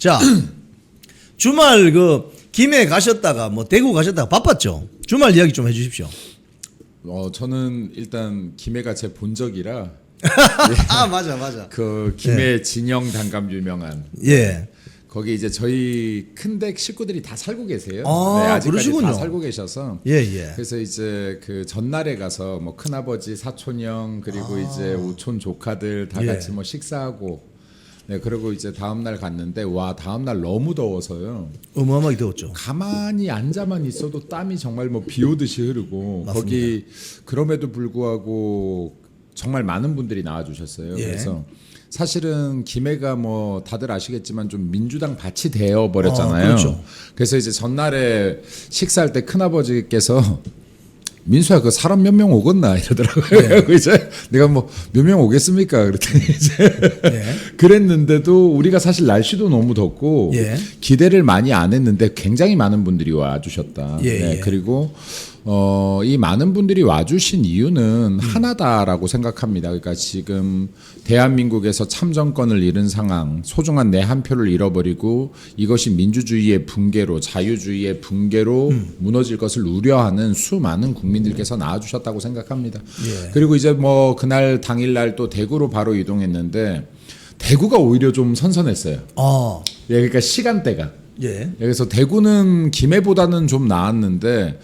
자, 주말 그 김해 가셨다가 뭐 대구 가셨다가 바빴죠. 주말 이야기 좀 해주십시오. 저는 일단 김해가 제 본적이라 아 맞아. 그 김해 진영 단감 유명한 예. 거기 이제 저희 큰댁 식구들이 다 살고 계세요. 아, 아직까지 그러시군요. 다 살고 계셔서. 예. 그래서 이제 그 전날에 가서 뭐 큰아버지, 사촌형 그리고 이제 오촌 조카들 다 예. 같이 뭐 식사하고. 네, 그리고 이제 다음 날 갔는데 와 다음 날 너무 더워서요. 어마어마하게 더웠죠. 가만히 앉아만 있어도 땀이 정말 뭐 비 오듯이 흐르고 맞습니다. 거기 그럼에도 불구하고 정말 많은 분들이 나와주셨어요. 예. 그래서 사실은 김해가 뭐 다들 아시겠지만 좀 민주당 밭이 되어 버렸잖아요. 그렇죠. 그래서 이제 전날에 식사할 때 큰아버지께서 민수야 그 사람 몇 명 오겠나 이러더라고요. 그래서 이제 내가 뭐 몇 명 오겠습니까? 그랬더니 이제 그랬는데도 우리가 사실 날씨도 너무 덥고 예. 기대를 많이 안 했는데 굉장히 많은 분들이 와주셨다. 예. 그리고 이 많은 분들이 와주신 이유는 하나다라고 생각합니다. 그러니까 지금 대한민국에서 참정권을 잃은 상황, 소중한 내 한 표를 잃어버리고 이것이 민주주의의 붕괴로, 자유주의의 붕괴로 무너질 것을 우려하는 수많은 국민들께서 나와주셨다고 생각합니다. 예. 그리고 이제 뭐 그날 당일날 또 대구로 바로 이동했는데 대구가 오히려 좀 선선했어요. 예, 그러니까 시간대가. 예. 그래서 대구는 김해보다는 좀 나았는데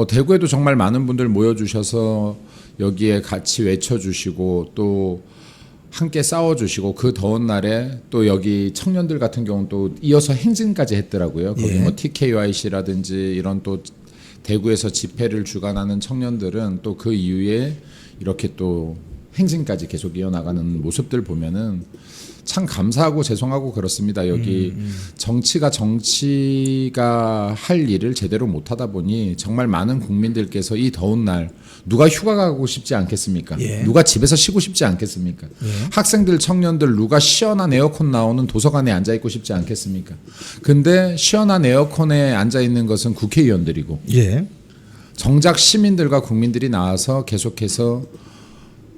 대구에도 정말 많은 분들 모여주셔서 여기에 같이 외쳐주시고 또 함께 싸워주시고 그 더운 날에 또 여기 청년들 같은 경우는 또 이어서 행진까지 했더라고요. 거기 뭐 TKYC라든지 이런 또 대구에서 집회를 주관하는 청년들은 또 그 이후에 이렇게 또 행진까지 계속 이어나가는 모습들 보면은 참 감사하고 죄송하고 그렇습니다. 여기 정치가 할 일을 제대로 못하다 보니 정말 많은 국민들께서 이 더운 날 누가 휴가 가고 싶지 않겠습니까? 예. 누가 집에서 쉬고 싶지 않겠습니까? 학생들, 청년들 누가 시원한 에어컨 나오는 도서관에 앉아 있고 싶지 않겠습니까? 근데 시원한 에어컨에 앉아 있는 것은 국회의원들이고 예. 정작 시민들과 국민들이 나와서 계속해서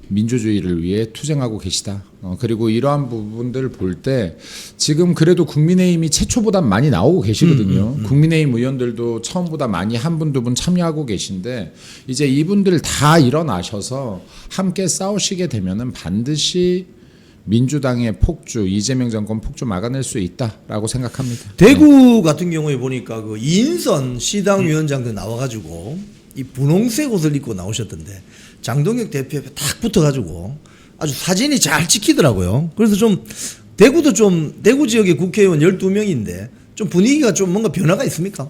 민주주의를 위해 투쟁하고 계시다. 그리고 이러한 부분들을 볼 때 지금 그래도 국민의힘이 최초보다 많이 나오고 계시거든요. 국민의힘 의원들도 처음보다 많이 한 분, 두 분 참여하고 계신데 이제 이분들 다 일어나셔서 함께 싸우시게 되면은 반드시 민주당의 폭주, 이재명 정권 폭주 막아낼 수 있다라고 생각합니다. 대구 같은 경우에 보니까 그 이인선 시당 위원장도 나와가지고 이 분홍색 옷을 입고 나오셨던데 장동혁 대표 옆에 딱 붙어가지고 아주 사진이 잘 찍히더라고요. 그래서 좀 대구도 좀 대구 지역의 국회의원 12명인데 좀 분위기가 좀 뭔가 변화가 있습니까?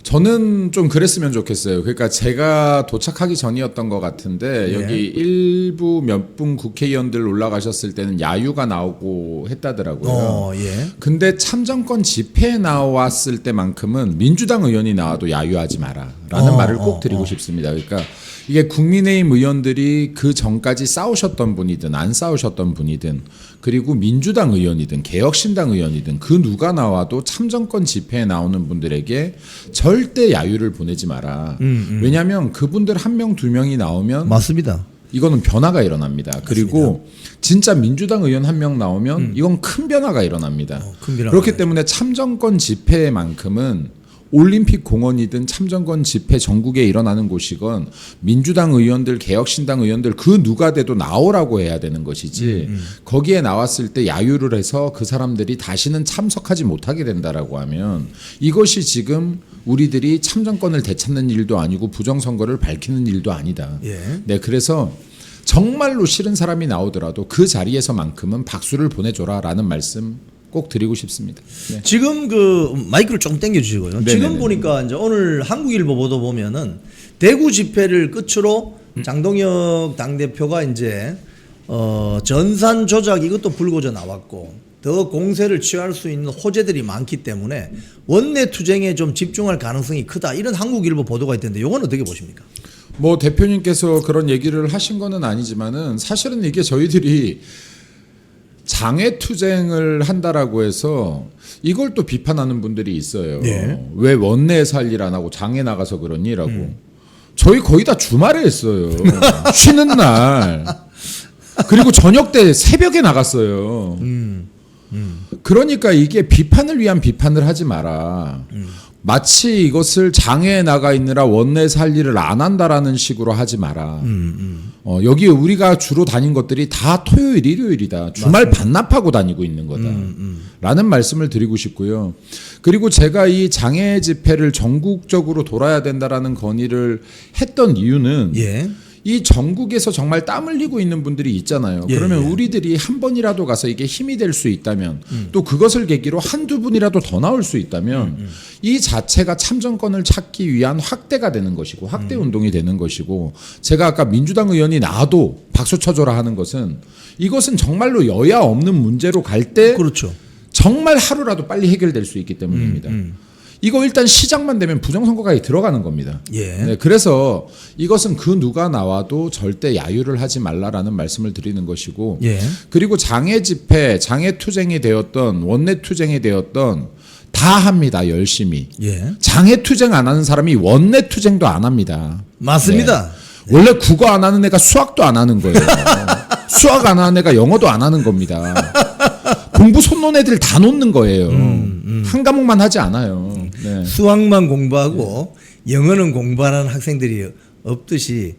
저는 좀 그랬으면 좋겠어요. 그러니까 제가 도착하기 전이었던 것 같은데 여기 일부 몇 분 국회의원들 올라가셨을 때는 야유가 나오고 했다더라고요. 근데 참정권 집회에 나왔을 때만큼은 민주당 의원이 나와도 야유하지 마라라는 말을 꼭 드리고 싶습니다. 그러니까 이게 국민의힘 의원들이 그 전까지 싸우셨던 분이든 안 싸우셨던 분이든 그리고 민주당 의원이든 개혁신당 의원이든 그 누가 나와도 참정권 집회에 나오는 분들에게 절대 야유를 보내지 마라. 왜냐하면 그분들 한 명, 두 명이 나오면 맞습니다. 이거는 변화가 일어납니다. 그리고 진짜 민주당 의원 한 명 나오면 이건 큰 변화가 일어납니다. 큰 변화가 그렇기 때문에 참정권 집회만큼은 올림픽 공원이든 참정권 집회 전국에 일어나는 곳이건 민주당 의원들, 개혁신당 의원들 그 누가 돼도 나오라고 해야 되는 것이지 거기에 나왔을 때 야유를 해서 그 사람들이 다시는 참석하지 못하게 된다라고 하면 이것이 지금 우리들이 참정권을 되찾는 일도 아니고 부정선거를 밝히는 일도 아니다. 네, 그래서 정말로 싫은 사람이 나오더라도 그 자리에서만큼은 박수를 보내줘라라는 말씀 꼭 드리고 싶습니다. 네. 지금 그 마이크를 좀 당겨주시고요. 네네네. 지금 보니까 이제 오늘 한국일보 보도 보면은 대구 집회를 끝으로 장동혁 당대표가 이제 전산 조작 이것도 불거져 나왔고 더 공세를 취할 수 있는 호재들이 많기 때문에 원내 투쟁에 좀 집중할 가능성이 크다 이런 한국일보 보도가 있던데 이건 어떻게 보십니까? 뭐 대표님께서 그런 얘기를 하신 거는 아니지만은 사실은 이게 저희들이 장애 투쟁을 한다라고 해서 이걸 또 비판하는 분들이 있어요. 왜 원내에서 할 일 안 하고 장애 나가서 그러니라고. 저희 거의 다 주말에 했어요. 쉬는 날. 그리고 저녁 때 새벽에 나갔어요. 그러니까 이게 비판을 위한 비판을 하지 마라. 마치 이것을 장애에 나가 있느라 원내 살리를 안 한다라는 식으로 하지 마라. 여기 우리가 주로 다닌 것들이 다 토요일, 일요일이다. 주말 반납하고 다니고 있는 거다. 라는 말씀을 드리고 싶고요. 그리고 제가 이 장애 집회를 전국적으로 돌아야 된다라는 건의를 했던 이유는 예. 이 전국에서 정말 땀 흘리고 있는 분들이 있잖아요. 예, 그러면 예. 우리들이 한 번이라도 가서 이게 힘이 될 수 있다면 또 그것을 계기로 한두 분이라도 더 나올 수 있다면 이 자체가 참정권을 찾기 위한 확대가 되는 것이고 확대 운동이 되는 것이고 제가 아까 민주당 의원이 나도 박수 쳐줘라 하는 것은 이것은 정말로 여야 없는 문제로 갈 때 그렇죠. 정말 하루라도 빨리 해결될 수 있기 때문입니다. 이거 일단 시작만 되면 부정선거가에 들어가는 겁니다. 예. 네, 그래서 이것은 그 누가 나와도 절대 야유를 하지 말라라는 말씀을 드리는 것이고 예. 그리고 장애 집회, 장애 투쟁이 되었던 원내 투쟁이 되었던 다 합니다. 열심히. 예. 장애 투쟁 안 하는 사람이 원내 투쟁도 안 합니다. 맞습니다. 네. 원래 국어 안 하는 애가 수학도 안 하는 거예요. 수학 안 하는 애가 영어도 안 하는 겁니다. 공부 손 놓은 애들 다 놓는 거예요. 한 과목만 하지 않아요. 네. 수학만 공부하고 영어는 공부하는 학생들이 없듯이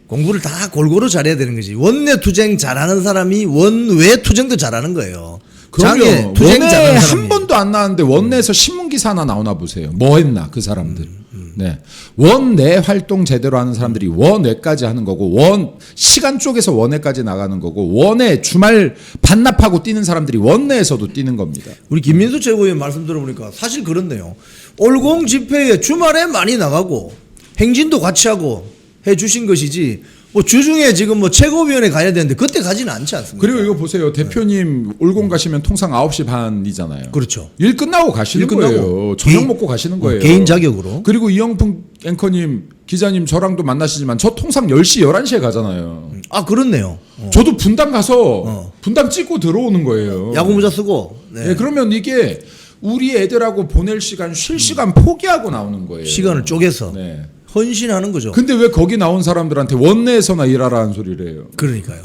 공부를 다 골고루 잘해야 되는 거지. 원내 투쟁 잘하는 사람이 원외 투쟁도 잘하는 거예요. 장애 그럼요. 투쟁 원내 잘하는 한 사람이. 번도 안 나왔는데 원내에서 신문 기사 하나 나오나 보세요. 뭐 했나 그 사람들. 네. 원내 활동 제대로 하는 사람들이 원외까지 하는 거고 원 시간 쪽에서 원외까지 나가는 거고 원외 주말 반납하고 뛰는 사람들이 원내에서도 뛰는 겁니다. 우리 김민수 최고위원 말씀 들어보니까 사실 그렇네요. 올공 집회에 주말에 많이 나가고 행진도 같이 하고 해 주신 것이지 뭐 주중에 지금 뭐 최고위원회 가야 되는데 그때 가지는 않지 않습니까? 그리고 이거 보세요. 대표님 올공 가시면 통상 9시 반이잖아요. 그렇죠. 일 끝나고 가시는 일 끝나고. 거예요. 저녁 개인- 먹고 가시는 거예요. 개인 자격으로. 그리고 이영풍 앵커님, 기자님 저랑도 만나시지만 저 통상 10시, 11시에 가잖아요. 아 그렇네요. 저도 분당 가서 분당 찍고 들어오는 거예요. 야구 모자 쓰고. 네. 네, 그러면 이게 우리 애들하고 보낼 시간, 쉴 시간 포기하고 나오는 거예요. 시간을 쪼개서 네. 헌신하는 거죠. 근데 왜 거기 나온 사람들한테 원내에서나 일하라는 소리를 해요? 그러니까요.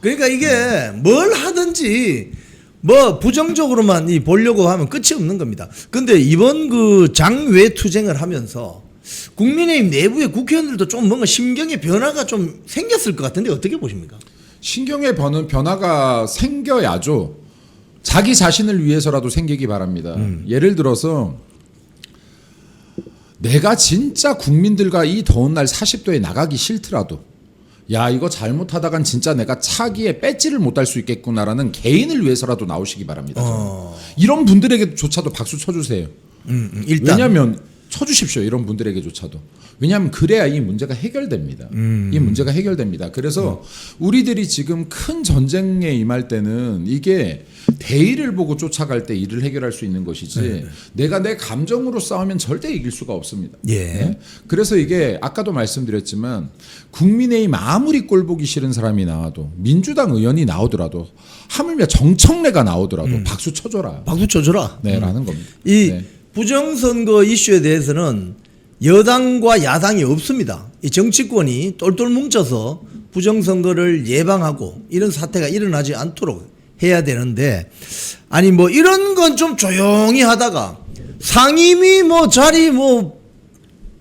그러니까 이게 뭘 하든지 뭐 부정적으로만 이 보려고 하면 끝이 없는 겁니다. 근데 이번 그 장외 투쟁을 하면서 국민의힘 내부의 국회의원들도 좀 뭔가 심경의 변화가 좀 생겼을 것 같은데 어떻게 보십니까? 신경의 변화가 생겨야죠. 자기 자신을 위해서라도 생기기 바랍니다. 예를 들어서 내가 진짜 국민들과 이 더운 날 40도에 나가기 싫더라도 야 이거 잘못하다간 진짜 내가 차기에 배지를 못할 수 있겠구나라는 개인을 위해서라도 나오시기 바랍니다. 이런 분들에게조차도 박수 쳐주세요. 일단 왜냐하면 쳐주십시오. 이런 분들에게조차도. 왜냐하면 그래야 이 문제가 해결됩니다. 이 문제가 해결됩니다. 그래서 우리들이 지금 큰 전쟁에 임할 때는 이게 대의를 보고 쫓아갈 때 일을 해결할 수 있는 것이지 내가 내 감정으로 싸우면 절대 이길 수가 없습니다. 예. 네? 그래서 이게 아까도 말씀드렸지만 국민의힘 아무리 꼴보기 싫은 사람이 나와도 민주당 의원이 나오더라도 하물며 정청래가 나오더라도 박수 쳐줘라. 박수 쳐줘라. 네, 라는 겁니다. 이 네. 부정선거 이슈에 대해서는 여당과 야당이 없습니다. 이 정치권이 똘똘 뭉쳐서 부정선거를 예방하고 이런 사태가 일어나지 않도록 해야 되는데 아니 뭐 이런 건 좀 조용히 하다가 상임위 뭐 자리 뭐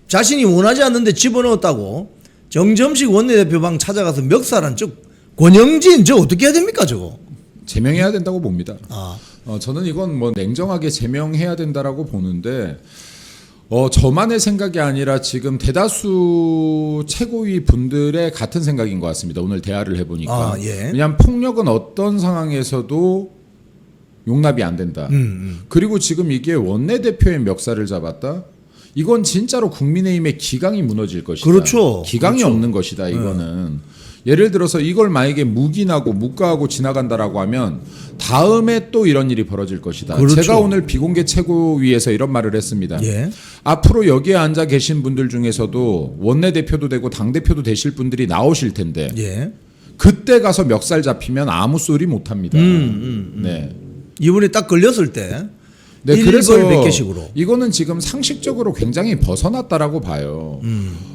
자신이 원하지 않는데 집어넣었다고 정점식 원내대표방 찾아가서 멱살한 저 권영진 저 어떻게 해야 됩니까 저거? 제명해야 된다고 봅니다. 아. 저는 이건 뭐 냉정하게 제명해야 된다라고 보는데 저만의 생각이 아니라 지금 대다수 최고위 분들의 같은 생각인 것 같습니다. 오늘 대화를 해보니까. 아, 예. 왜냐하면 폭력은 어떤 상황에서도 용납이 안 된다. 그리고 지금 이게 원내대표의 멱살을 잡았다. 이건 진짜로 국민의힘의 기강이 무너질 것이다. 그렇죠. 기강이 그렇죠. 없는 것이다. 이거는. 예를 들어서 이걸 만약에 묵인하고 묵과하고 지나간다라고 하면 다음에 또 이런 일이 벌어질 것이다. 그렇죠. 제가 오늘 비공개 최고위에서 이런 말을 했습니다. 예. 앞으로 여기에 앉아 계신 분들 중에서도 원내대표도 되고 당대표도 되실 분들이 나오실 텐데 예. 그때 가서 멱살 잡히면 아무 소리 못합니다. 네. 이번에 딱 걸렸을 때 네, 일벌 그래서 몇 개씩으로. 이거는 지금 상식적으로 굉장히 벗어났다라고 봐요.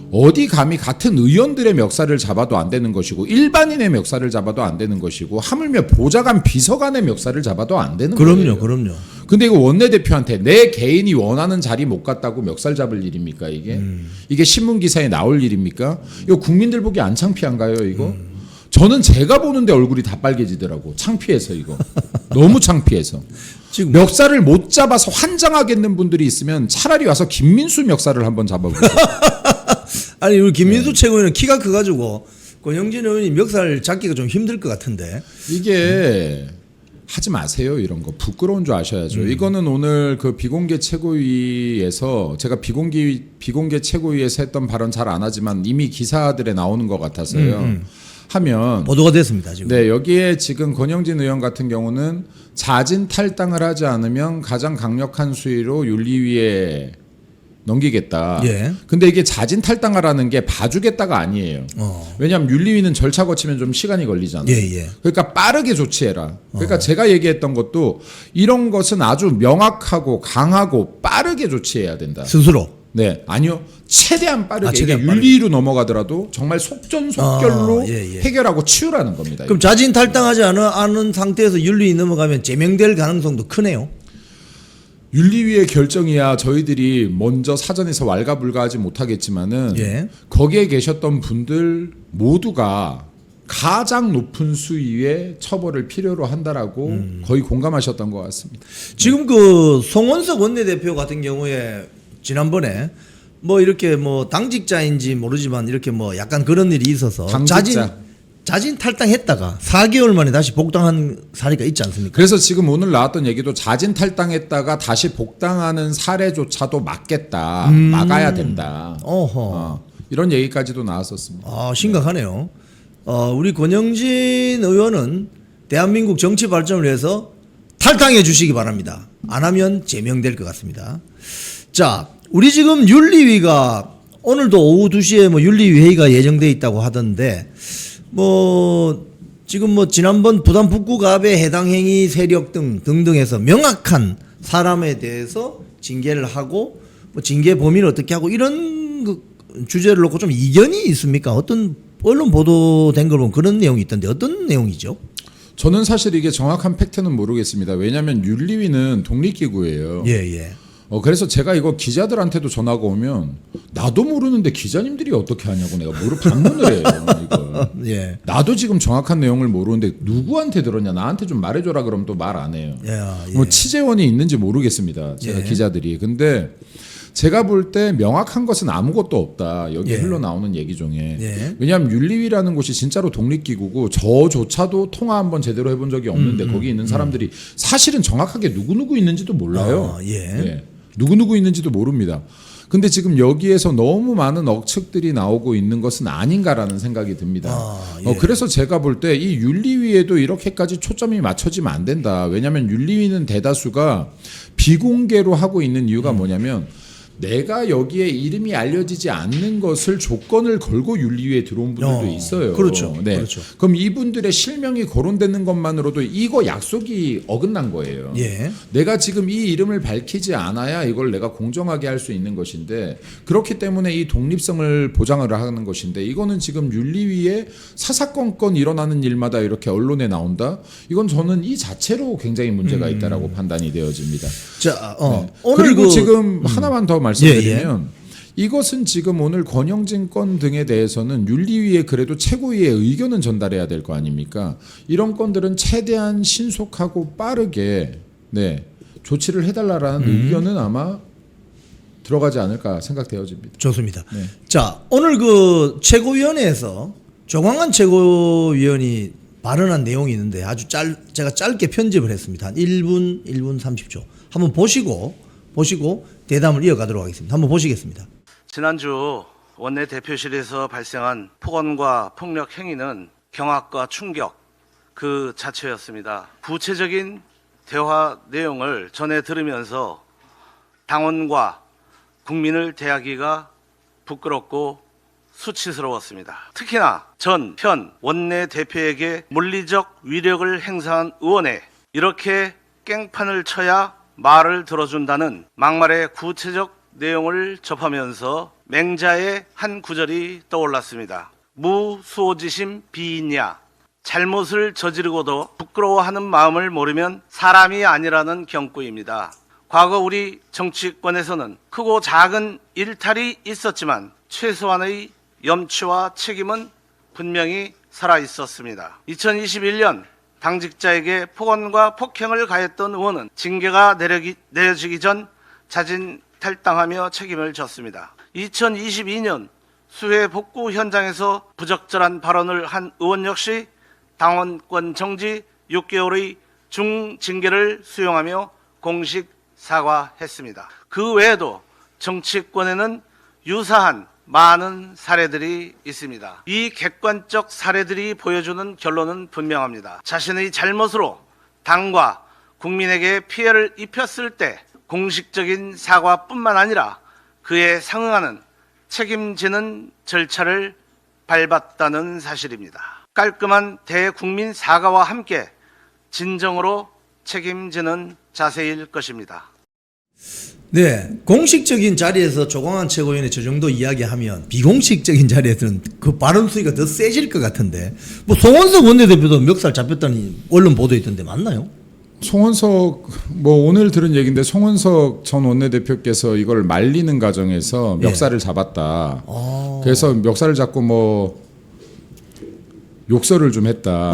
어디 감히 같은 의원들의 멱살을 잡아도 안 되는 것이고 일반인의 멱살을 잡아도 안 되는 것이고 하물며 보좌관 비서관의 멱살을 잡아도 안 되는 거예요. 그럼요. 근데 이거 원내대표한테 내 개인이 원하는 자리 못 갔다고 멱살 잡을 일입니까 이게? 이게 신문 기사에 나올 일입니까? 이거 국민들 보기 안 창피한가요 이거? 저는 제가 보는데 얼굴이 다 빨개지더라고. 창피해서 이거. 너무 창피해서. 지금 멱살을 못 잡아서 환장하겠는 분들이 있으면 차라리 와서 김민수 멱살을 한번 잡아보세요. 아니 우리 김민수 최고위원은 키가 커가지고 권영진 의원이 멱살 잡기가 좀 힘들 것 같은데. 이게 하지 마세요 이런 거 부끄러운 줄 아셔야죠. 이거는 오늘 그 비공개 최고위에서 제가 비공개 최고위에서 했던 발언 잘 안 하지만 이미 기사들에 나오는 것 같아서요. 하면 보도가 됐습니다 지금. 네 여기에 지금 권영진 의원 같은 경우는 자진 탈당을 하지 않으면 가장 강력한 수위로 윤리위에 넘기겠다. 예. 근데 이게 자진 탈당하라는 게 봐주겠다가 아니에요. 왜냐하면 윤리위는 절차 거치면 좀 시간이 걸리잖아요. 예. 그러니까 빠르게 조치해라. 그러니까 제가 얘기했던 것도 이런 것은 아주 명확하고 강하고 빠르게 조치해야 된다. 스스로. 네, 아니요. 최대한 빠르게 최대한 이게 윤리위로 넘어가더라도 정말 속전속결로 예. 해결하고 치우라는 겁니다. 그럼 자진 탈당하지 않은 상태에서 윤리위 넘어가면 제명될 가능성도 크네요. 윤리위의 결정이야 저희들이 먼저 사전에서 왈가불가하지 못하겠지만은 예. 거기에 계셨던 분들 모두가 가장 높은 수위의 처벌을 필요로 한다라고 거의 공감하셨던 것 같습니다. 지금 그 송원석 원내대표 같은 경우에 지난번에 뭐 이렇게 뭐 당직자인지 모르지만 이렇게 뭐 약간 그런 일이 있어서 당직자. 자진 탈당했다가 4개월 만에 다시 복당한 사례가 있지 않습니까? 그래서 지금 오늘 나왔던 얘기도 자진 탈당했다가 다시 복당하는 사례조차도 막겠다, 막아야 된다. 이런 얘기까지도 나왔었습니다. 아, 심각하네요. 우리 권영진 의원은 대한민국 정치 발전을 위해서 탈당해 주시기 바랍니다. 안 하면 제명될 것 같습니다. 자, 우리 지금 윤리위가 오늘도 오후 2시에 뭐 윤리위 회의가 예정돼 있다고 하던데 뭐 지금 뭐 지난번 부산 북구갑의 해당 행위 세력 등등해서 명확한 사람에 대해서 징계를 하고 뭐 징계 범위를 어떻게 하고 이런 그 주제를 놓고 좀 이견이 있습니까? 어떤 언론 보도된 걸 보면 그런 내용이 있던데 어떤 내용이죠? 저는 사실 이게 정확한 팩트는 모르겠습니다. 왜냐하면 윤리위는 독립기구예요. 예. 그래서 제가 이거 기자들한테도 전화가 오면 나도 모르는데 기자님들이 어떻게 하냐고 내가 반문을 해요. 이걸. 예. 나도 지금 정확한 내용을 모르는데 누구한테 들었냐 나한테 좀 말해줘라 그러면 또 말 안 해요. 예. 뭐 취재원이 있는지 모르겠습니다. 제가 기자들이. 근데 제가 볼 때 명확한 것은 아무것도 없다. 여기 흘러나오는 얘기 중에. 왜냐하면 윤리위라는 곳이 진짜로 독립기구고 저조차도 통화 한번 제대로 해본 적이 없는데 거기 있는 사람들이 사실은 정확하게 누구누구 있는지도 몰라요. 누구누구 있는지도 모릅니다. 근데 지금 여기에서 너무 많은 억측들이 나오고 있는 것은 아닌가라는 생각이 듭니다. 그래서 제가 볼 때 이 윤리위에도 이렇게까지 초점이 맞춰지면 안 된다. 왜냐하면 윤리위는 대다수가 비공개로 하고 있는 이유가 뭐냐면 내가 여기에 이름이 알려지지 않는 것을 조건을 걸고 윤리위에 들어온 분들도 있어요. 그렇죠. 네. 그렇죠. 그럼 이분들의 실명이 거론되는 것만으로도 이거 약속이 어긋난 거예요. 예. 내가 지금 이 이름을 밝히지 않아야 이걸 내가 공정하게 할 수 있는 것인데 그렇기 때문에 이 독립성을 보장을 하는 것인데 이거는 지금 윤리위에 사사건건 일어나는 일마다 이렇게 언론에 나온다. 이건 저는 이 자체로 굉장히 문제가 있다라고 판단이 되어집니다. 자, 네. 오늘 그리고 지금 하나만 더 말씀드리면 예. 이것은 지금 오늘 권영진 건 등에 대해서는 윤리위에 그래도 최고위의 의견은 전달해야 될 거 아닙니까? 이런 건들은 최대한 신속하고 빠르게 조치를 해달라라는 의견은 아마 들어가지 않을까 생각되어집니다. 좋습니다. 네. 자, 오늘 그 최고위원회에서 조광한 최고위원이 발언한 내용이 있는데 제가 짧게 편집을 했습니다. 한 1분 30초. 한번 보시고 대담을 이어가도록 하겠습니다. 한번 보시겠습니다. 지난주 원내대표실에서 발생한 폭언과 폭력 행위는 경악과 충격 그 자체였습니다. 구체적인 대화 내용을 전해 들으면서 당원과 국민을 대하기가 부끄럽고 수치스러웠습니다. 특히나 현 원내대표에게 물리적 위력을 행사한 의원에 이렇게 깽판을 쳐야 말을 들어준다는 막말의 구체적 내용을 접하면서 맹자의 한 구절이 떠올랐습니다. 무수오지심 비인야. 잘못을 저지르고도 부끄러워하는 마음을 모르면 사람이 아니라는 경고입니다. 과거 우리 정치권에서는 크고 작은 일탈이 있었지만 최소한의 염치와 책임은 분명히 살아 있었습니다. 2021년 당직자에게 폭언과 폭행을 가했던 의원은 징계가 내려지기 전 자진 탈당하며 책임을 졌습니다. 2022년 수해 복구 현장에서 부적절한 발언을 한 의원 역시 당원권 정지 6개월의 중징계를 수용하며 공식 사과했습니다. 그 외에도 정치권에는 유사한 많은 사례들이 있습니다. 이 객관적 사례들이 보여주는 결론은 분명합니다. 자신의 잘못으로 당과 국민에게 피해를 입혔을 때 공식적인 사과뿐만 아니라 그에 상응하는 책임지는 절차를 밟았다는 사실입니다. 깔끔한 대국민 사과와 함께 진정으로 책임지는 자세일 것입니다. 네, 공식적인 자리에서 조광한 최고위원이 저 정도 이야기하면 비공식적인 자리에서는 그 발언 수위가 더 세질 것 같은데 뭐 송원석 원내대표도 멱살 잡혔다는 언론 보도 있던데 맞나요? 송원석 뭐 오늘 들은 얘기인데 송원석 전 원내대표께서 이걸 말리는 과정에서 멱살을 잡았다. 그래서 멱살을 잡고 뭐 욕설을 좀 했다.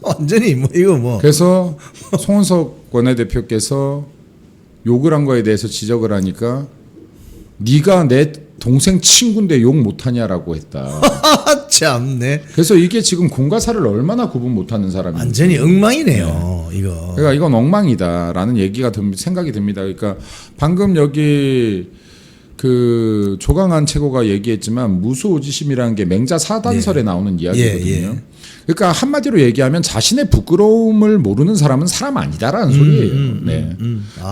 완전히 뭐 이거 뭐 그래서 송원석 원내대표께서 욕을 한 거에 대해서 지적을 하니까 네가 내 동생 친구인데 욕 못하냐라고 했다. 참네. 그래서 이게 지금 공과 사를 얼마나 구분 못하는 사람인지 완전히 엉망이네요. 이거. 그러니까 이건 엉망이다라는 얘기가 생각이 듭니다. 그러니까 방금 여기 그 조강한 최고가 얘기했지만 무수오지심이라는 게 맹자 사단설에 나오는 이야기거든요. 그러니까 한마디로 얘기하면 자신의 부끄러움을 모르는 사람은 사람 아니다라는 소리예요. 네.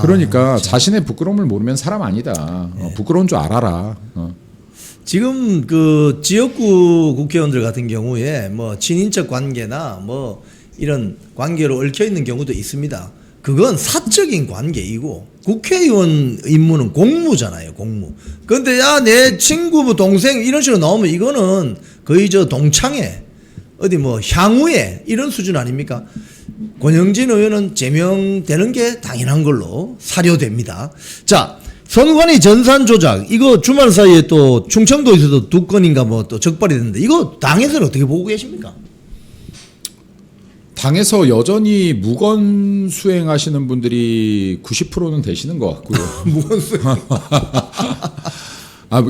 그러니까 자신의 부끄러움을 모르면 사람 아니다. 부끄러운 줄 알아라. 지금 그 지역구 국회의원들 같은 경우에 뭐 친인척 관계나 뭐 이런 관계로 얽혀 있는 경우도 있습니다. 그건 사적인 관계이고 국회의원 임무는 공무잖아요, 공무. 그런데 야, 내 친구 뭐 동생 이런 식으로 나오면 이거는 거의 저 동창회 어디 뭐 향후에 이런 수준 아닙니까? 권영진 의원은 제명되는 게 당연한 걸로 사료됩니다. 자, 선관위 전산 조작 이거 주말 사이에 또 충청도에서도 2건인가 뭐 또 적발이 됐는데 이거 당에서는 어떻게 보고 계십니까? 당에서 여전히 무건 수행하시는 분들이 90%는 되시는 것 같고요. 무건 수행.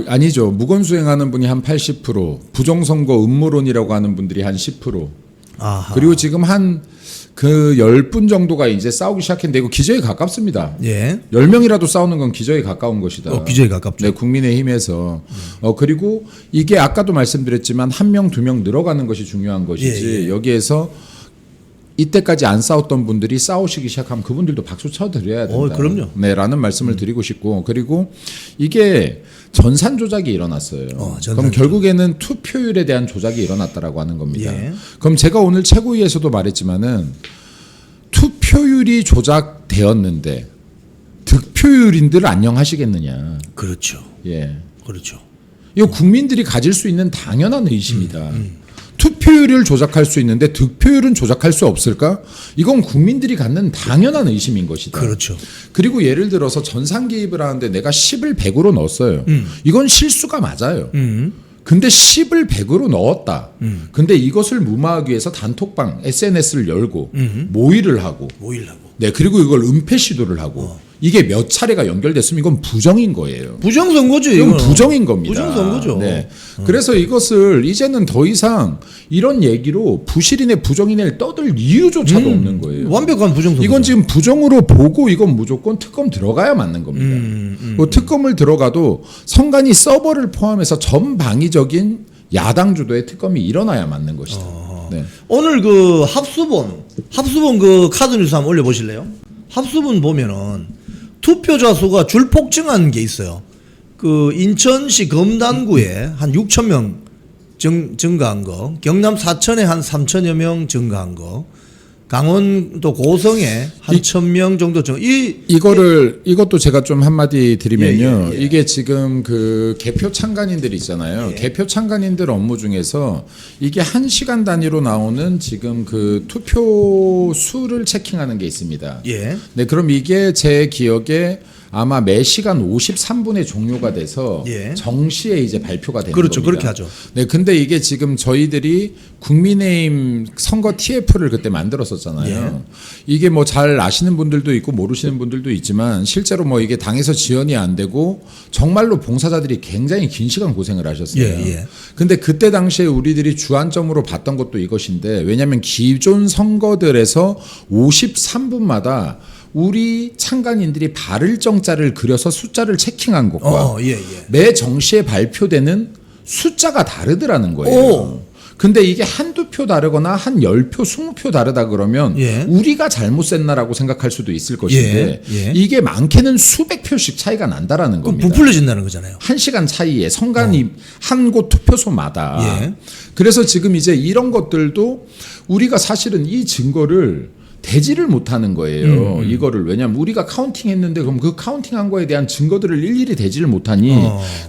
아니죠. 무건 수행하는 분이 한 80%, 부정선거 음모론이라고 하는 분들이 한 10%. 아하. 그리고 지금 한 그 10분 정도가 이제 싸우기 시작했는데 이거 기저에 가깝습니다. 예. 10명이라도 싸우는 건 기저에 가까운 것이다. 기저에 가깝죠. 네, 국민의힘에서. 그리고 이게 아까도 말씀드렸지만 1명, 2명 늘어가는 것이 중요한 것이지 여기에서 이때까지 안 싸웠던 분들이 싸우시기 시작하면 그분들도 박수 쳐드려야 된다. 그럼요. 네, 라는 말씀을 드리고 싶고 그리고 이게 전산 조작이 일어났어요. 그럼 결국에는 투표율에 대한 조작이 일어났다라고 하는 겁니다. 예. 그럼 제가 오늘 최고위에서도 말했지만은 투표율이 조작되었는데 득표율인들 안녕하시겠느냐. 그렇죠. 예. 그렇죠. 이거 국민들이 가질 수 있는 당연한 의심이다. 투표율을 조작할 수 있는데 득표율은 조작할 수 없을까? 이건 국민들이 갖는 당연한 의심인 것이다. 그렇죠. 그리고 예를 들어서 전산 개입을 하는데 내가 10을 100으로 넣었어요. 이건 실수가 맞아요. 근데 10을 100으로 넣었다. 근데 이것을 무마하기 위해서 단톡방, SNS를 열고 모의를 하고 네, 그리고 이걸 은폐 시도를 하고 이게 몇 차례가 연결됐으면 이건 부정인 거예요. 부정선거죠. 이건 부정인 겁니다. 부정선거죠. 네. 그래서 이것을 이제는 더 이상 이런 얘기로 부실이네 부정이네 떠들 이유조차도 없는 거예요. 완벽한 부정선거. 이건 지금 부정으로 보고 이건 무조건 특검 들어가야 맞는 겁니다. 그 특검을 들어가도 선관위 서버를 포함해서 전방위적인 야당 주도의 특검이 일어나야 맞는 것이다. 네. 오늘 그 합수본 그 카드뉴스 한번 올려보실래요? 합수본 보면은 투표자 수가 줄 폭증한 게 있어요. 그 인천시 검단구에 한 6천 명 증가한 거, 경남 사천에 한 3천여 명 증가한 거, 강원도 고성에 한 1,000명 정도 이것도 제가 좀 한마디 드리면요. 예. 이게 지금 그 개표 참관인들 있잖아요. 예. 개표 참관인들 업무 중에서 이게 1시간 단위로 나오는 지금 그 투표 수를 체킹하는 게 있습니다. 예. 네, 그럼 이게 제 기억에 아마 매 시간 53분에 종료가 돼서 예. 정시에 이제 발표가 되는 그렇죠. 겁니다. 그렇게 하죠. 네, 근데 이게 지금 저희들이 국민의힘 선거 TF를 그때 만들었었잖아요. 예. 이게 뭐 잘 아시는 분들도 있고 모르시는 분들도 있지만 실제로 뭐 이게 당에서 지원이 안 되고 정말로 봉사자들이 굉장히 긴 시간 고생을 하셨어요. 예. 근데 그때 당시에 우리들이 주안점으로 봤던 것도 이것인데 왜냐하면 기존 선거들에서 53분마다 우리 참관인들이 발을 정자를 그려서 숫자를 체킹한 것과 예. 매 정시에 발표되는 숫자가 다르더라는 거예요. 오. 근데 이게 한두 표 다르거나 한 10표, 20표 다르다 그러면 예. 우리가 잘못 셌나라고 생각할 수도 있을 것인데 예. 이게 많게는 수백 표씩 차이가 난다라는 그럼 겁니다. 부풀려진다는 거잖아요. 1시간 차이에 선관위 한 곳 투표소마다. 예. 그래서 지금 이제 이런 것들도 우리가 사실은 이 증거를 대지를 못하는 거예요. 이거를 왜냐하면 우리가 카운팅했는데 그럼 그 카운팅한 거에 대한 증거들을 일일이 대지를 못하니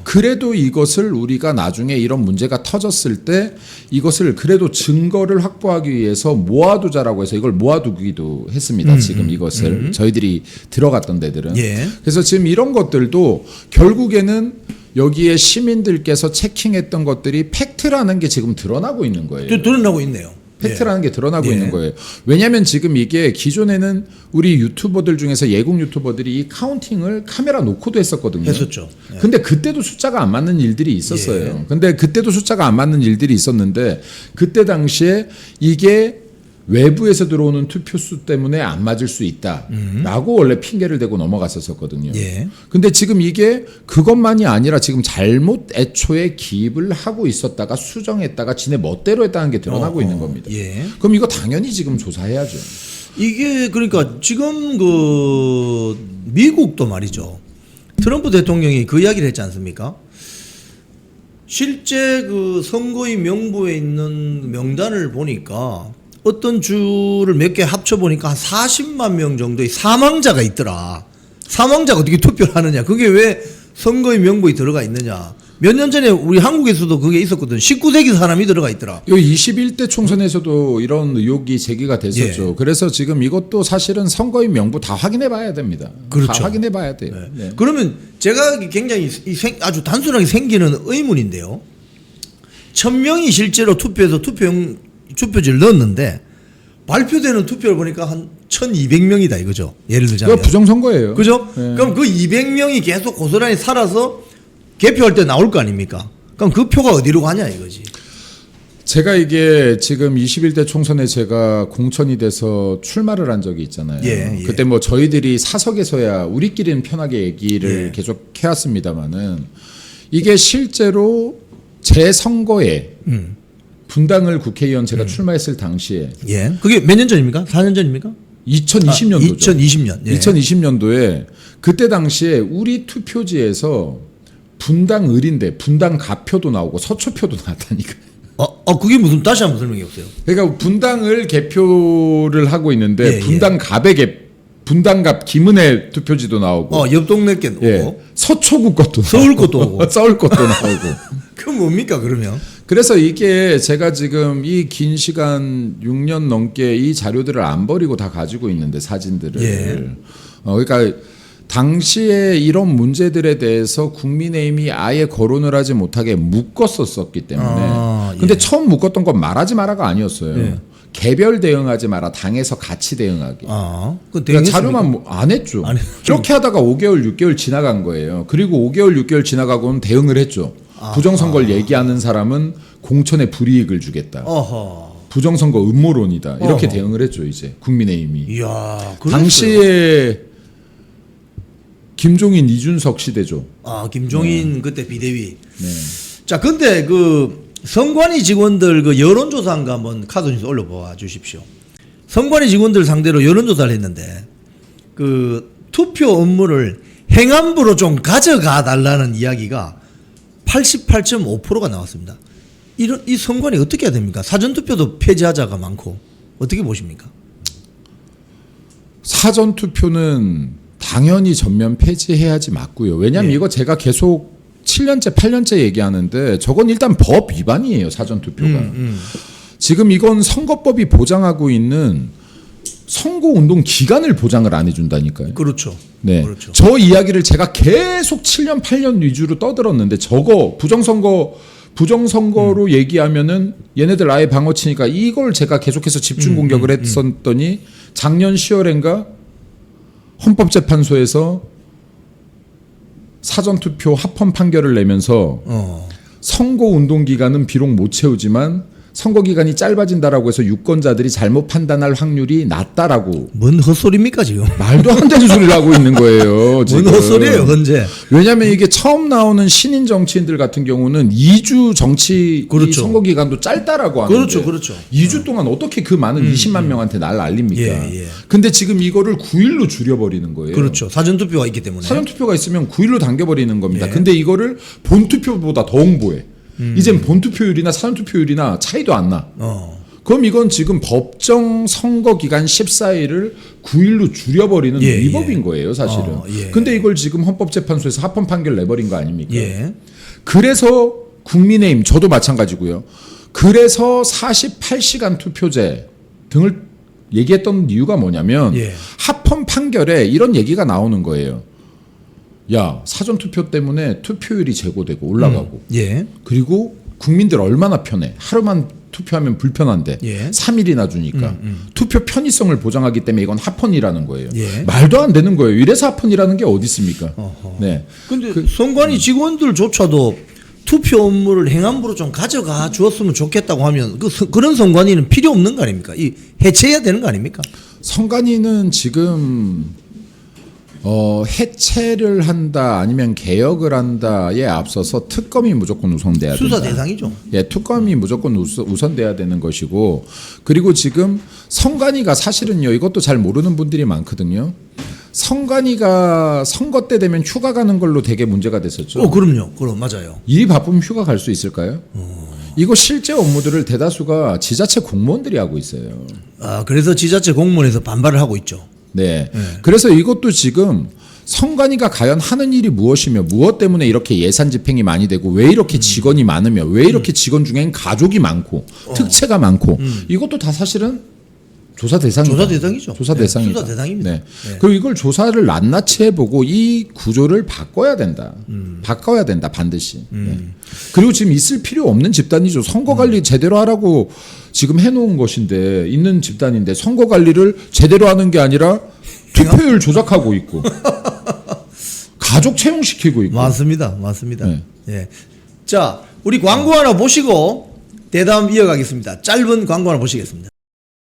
그래도 이것을 우리가 나중에 이런 문제가 터졌을 때 이것을 그래도 증거를 확보하기 위해서 모아두자라고 해서 이걸 모아두기도 했습니다. 지금 이것을 저희들이 들어갔던 데들은. 예. 그래서 지금 이런 것들도 결국에는 여기에 시민들께서 체킹했던 것들이 팩트라는 게 지금 드러나고 있는 거예요. 드러나고 있네요. 팩트라는 게 드러나고 예. 있는 거예요. 왜냐하면 지금 이게 기존에는 우리 유튜버들 중에서 예국 유튜버들이 이 카운팅을 카메라 놓고도 했었거든요. 했었죠. 예. 근데 그때도 숫자가 안 맞는 일들이 있었어요. 근데 그때도 숫자가 안 맞는 일들이 있었는데 그때 당시에 이게 외부에서 들어오는 투표수 때문에 안 맞을 수 있다라고 원래 핑계를 대고 넘어갔었거든요. 예. 근데 지금 이게 그것만이 아니라 지금 잘못 애초에 기입을 하고 있었다가 수정했다가 지네 멋대로 했다는 게 드러나고 있는 겁니다. 예. 그럼 이거 당연히 지금 조사해야죠. 이게 그러니까 지금 그 미국도 말이죠. 트럼프 대통령이 그 이야기를 했지 않습니까? 실제 그 선거인 명부에 있는 명단을 보니까 어떤 주를 몇 개 합쳐보니까 한 40만 명 정도의 사망자가 있더라. 사망자가 어떻게 투표를 하느냐. 그게 왜 선거인 명부에 들어가 있느냐. 몇 년 전에 우리 한국에서도 그게 있었거든. 19세기 사람이 들어가 있더라. 요 21대 총선에서도 이런 의혹이 제기가 됐었죠. 예. 그래서 지금 이것도 사실은 선거인 명부 다 확인해 봐야 됩니다. 그렇죠. 다 확인해 봐야 돼요. 네. 그러면 제가 굉장히 아주 단순하게 생기는 의문인데요. 1,000명이 실제로 투표해서 투표지를 넣었는데 발표되는 투표를 보니까 한 1,200명이다 이거죠. 예를 들자면. 그거 부정선거예요. 그죠? 네. 그럼 그 200명이 계속 고스란히 살아서 개표할 때 나올 거 아닙니까? 그럼 그 표가 어디로 가냐 이거지. 제가 이게 지금 21대 총선에 제가 공천이 돼서 출마를 한 적이 있잖아요. 예. 그때 뭐 저희들이 사석에서야 우리끼리는 편하게 얘기를 예. 계속 해왔습니다만은 이게 실제로 제 선거에 분당을 국회의원 제가 출마했을 당시에 예. 그게 몇 년 전입니까? 4년 전입니까? 2020년도죠. 2020년. 예. 2020년도에 그때 당시에 우리 투표지에서 분당 을인데 분당 가표도 나오고 서초표도 나왔다니까. 그게 무슨 다시 한번 설명해 보세요. 그러니까 분당을 개표를 하고 있는데 예, 분당갑 김은혜 투표지도 나오고 옆 동네 게 오고 예, 서초구 것도 서울 나오고, 것도 오고. 서울 것도 나오고. 그 뭡니까 그러면? 그래서 이게 제가 지금 이 긴 시간 6년 넘게 이 자료들을 안 버리고 다 가지고 있는데 사진들을. 예. 그러니까 당시에 이런 문제들에 대해서 국민의힘이 아예 거론을 하지 못하게 묶었었기 때문에. 근데 예. 처음 묶었던 건 말하지 마라가 아니었어요. 예. 개별 대응하지 마라. 당에서 같이 대응하기. 그 그러니까 자료만 안 했죠. 안 했죠. 그렇게 하다가 5개월, 6개월 지나간 거예요. 그리고 5개월, 6개월 지나가고는 대응을 했죠. 부정선거를 얘기하는 사람은 공천에 불이익을 주겠다. 어허. 부정선거 음모론이다. 이렇게 어허. 대응을 했죠. 이제 국민의힘이. 이야. 당시에 김종인, 이준석 시대죠. 김종인 그때 비대위. 네. 자, 근데 그 선관위 직원들 그 여론조사인가 한번 카드뉴스 올려봐 주십시오. 선관위 직원들 상대로 여론조사를 했는데 그 투표 업무를 행안부로 좀 가져가 달라는 이야기가 88.5%가 나왔습니다. 이 선관위 어떻게 해야 됩니까? 사전투표도 폐지하자가 많고 어떻게 보십니까? 사전 투표는 당연히 전면 폐지해야지 맞고요. 왜냐하면 예. 이거 제가 계속 7년째, 8년째 얘기하는데 저건 일단 법 위반이에요. 사전 투표가. 지금 이건 선거법이 보장하고 있는 선거운동 기간을 보장을 안 해준다니까요. 그렇죠. 네. 그렇죠. 저 이야기를 제가 계속 7년, 8년 위주로 떠들었는데 저거 부정선거로 얘기하면은 얘네들 아예 방어 치니까 이걸 제가 계속해서 집중 공격을 했었더니 작년 10월인가 헌법재판소에서 사전투표 합헌 판결을 내면서 선거운동 기간은 비록 못 채우지만 선거 기간이 짧아진다라고 해서 유권자들이 잘못 판단할 확률이 낮다라고 뭔 헛소리입니까 지금? 말도 안 되는 소리를 하고 있는 거예요. 지금. 뭔 헛소리예요, 현재? 왜냐하면 이게 처음 나오는 신인 정치인들 같은 경우는 2주 정치 그렇죠. 이 선거 기간도 짧다라고 하는데 그렇죠, 그렇죠. 2주 동안 어떻게 그 많은 20만 명한테 날 알립니까? 예, 예. 근데 지금 이거를 9일로 줄여버리는 거예요. 그렇죠. 사전 투표가 있기 때문에. 사전 투표가 있으면 9일로 당겨버리는 겁니다. 예. 근데 이거를 본 투표보다 더 홍보해. 이젠 본 투표율이나 사전 투표율이나 차이도 안 나. 그럼 이건 지금 법정 선거 기간 14일을 9일로 줄여버리는 예, 위법인 예. 거예요, 사실은. 예. 근데 이걸 지금 헌법재판소에서 합헌 판결 내버린 거 아닙니까? 예. 그래서 국민의힘 저도 마찬가지고요. 그래서 48시간 투표제 등을 얘기했던 이유가 뭐냐면 예. 합헌 판결에 이런 얘기가 나오는 거예요. 야, 사전 투표 때문에 투표율이 제고되고 올라가고 예. 그리고 국민들 얼마나 편해. 하루만 투표하면 불편한데 예. 3일이나 주니까 투표 편의성을 보장하기 때문에 이건 합헌이라는 거예요. 예. 말도 안 되는 거예요. 이래서 합헌이라는 게 어디 있습니까? 네. 근데 선관위 직원들조차도 투표 업무를 행안부로 좀 가져가 주었으면 좋겠다고 하면 그런 선관위는 필요 없는 거 아닙니까? 이 해체해야 되는 거 아닙니까? 선관위는 지금 해체를 한다 아니면 개혁을 한다에 앞서서 특검이 무조건 우선돼야 된다. 수사 대상이죠. 예, 특검이 무조건 우선돼야 되는 것이고 그리고 지금 선관위가 사실은요 이것도 잘 모르는 분들이 많거든요. 선관위가 선거 때 되면 휴가 가는 걸로 되게 문제가 됐었죠. 그럼요. 그럼 맞아요. 일이 바쁘면 휴가 갈 수 있을까요? 이거 실제 업무들을 대다수가 지자체 공무원들이 하고 있어요. 아, 그래서 지자체 공무원에서 반발을 하고 있죠. 네. 그래서 이것도 지금 선관위가 과연 하는 일이 무엇이며 무엇 때문에 이렇게 예산 집행이 많이 되고 왜 이렇게 직원이 많으며 왜 이렇게 직원 중엔 가족이 많고 특채가 많고 이것도 다 사실은 조사 대상이다. 조사 대상이죠. 조사 네, 대상이다. 수사 대상입니다. 네. 네. 그리고 이걸 조사를 낱낱이 해보고 이 구조를 바꿔야 된다. 바꿔야 된다 반드시. 네. 그리고 지금 있을 필요 없는 집단이죠. 선거 관리 제대로 하라고 지금 해놓은 것인데 있는 집단인데 선거 관리를 제대로 하는 게 아니라 투표율 조작하고 있고 가족 채용시키고 있고. 맞습니다. 맞습니다. 네. 예. 자, 우리 광고 하나 보시고 대담 이어가겠습니다. 짧은 광고 하나 보시겠습니다.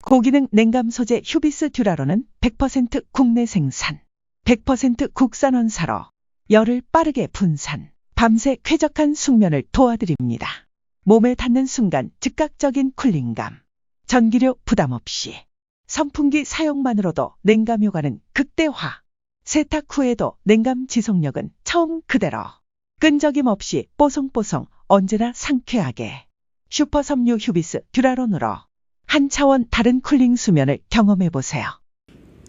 고기능 냉감 소재 휴비스 듀라로는 100% 국내 생산, 100% 국산 원사로 열을 빠르게 분산, 밤새 쾌적한 숙면을 도와드립니다. 몸에 닿는 순간 즉각적인 쿨링감, 전기료 부담 없이, 선풍기 사용만으로도 냉감 효과는 극대화, 세탁 후에도 냉감 지속력은 처음 그대로, 끈적임 없이 뽀송뽀송 언제나 상쾌하게, 슈퍼 섬유 휴비스 듀라론으로 한 차원 다른 쿨링 수면을 경험해보세요.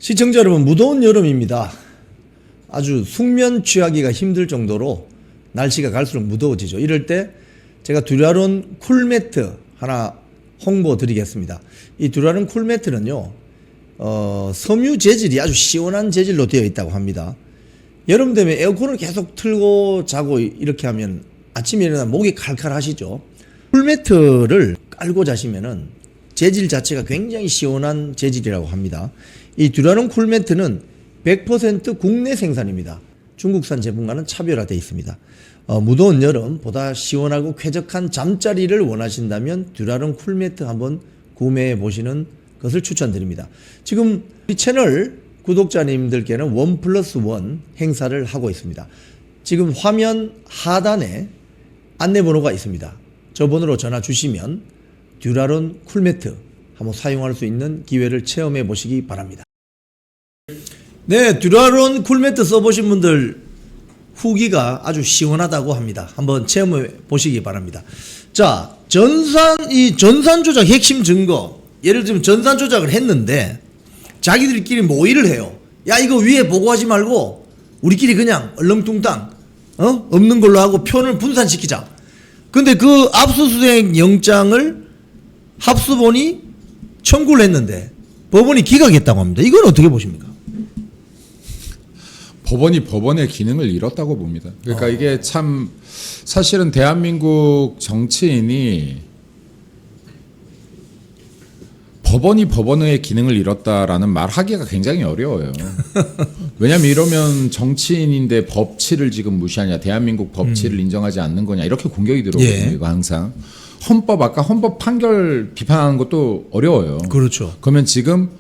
시청자 여러분, 무더운 여름입니다. 아주 숙면 취하기가 힘들 정도로 날씨가 갈수록 무더워지죠. 이럴 때 제가 듀라론 쿨매트 하나 홍보 드리겠습니다. 이 듀라론 쿨매트는요, 섬유 재질이 아주 시원한 재질로 되어 있다고 합니다. 여름 되면 에어컨을 계속 틀고 자고 이렇게 하면 아침에 일어나면 목이 칼칼하시죠. 쿨매트를 깔고 자시면은 재질 자체가 굉장히 시원한 재질이라고 합니다. 이 듀라론 쿨매트는 100% 국내 생산입니다. 중국산 제품과는 차별화되어 있습니다. 무더운 여름 보다 시원하고 쾌적한 잠자리를 원하신다면 듀라론 쿨매트 한번 구매해 보시는 것을 추천드립니다. 지금 이 채널 구독자님들께는 1+1 행사를 하고 있습니다. 지금 화면 하단에 안내번호가 있습니다. 저 번호로 전화 주시면 듀라론 쿨매트 한번 사용할 수 있는 기회를 체험해 보시기 바랍니다. 네, 듀라론 쿨매트 써보신 분들 후기가 아주 시원하다고 합니다. 한번 체험해 보시기 바랍니다. 자, 전산 조작 핵심 증거. 예를 들면 전산 조작을 했는데 자기들끼리 모의를 해요. 야 이거 위에 보고하지 말고 우리끼리 그냥 얼렁뚱땅 없는 걸로 하고 표를 분산시키자. 근데 그 압수수색 영장을 합수본이 청구를 했는데 법원이 기각했다고 합니다. 이건 어떻게 보십니까? 법원이 법원의 기능을 잃었다고 봅니다. 그러니까 이게 참 사실은 대한민국 정치인이 법원이 법원의 기능을 잃었다라는 말 하기가 굉장히 어려워요. 왜냐하면 이러면 정치인인데 법치를 지금 무시하냐, 대한민국 법치를 인정하지 않는 거냐 이렇게 공격이 들어오거든요. 예. 이거 항상 아까 헌법 판결 비판하는 것도 어려워요. 그렇죠. 그러면 지금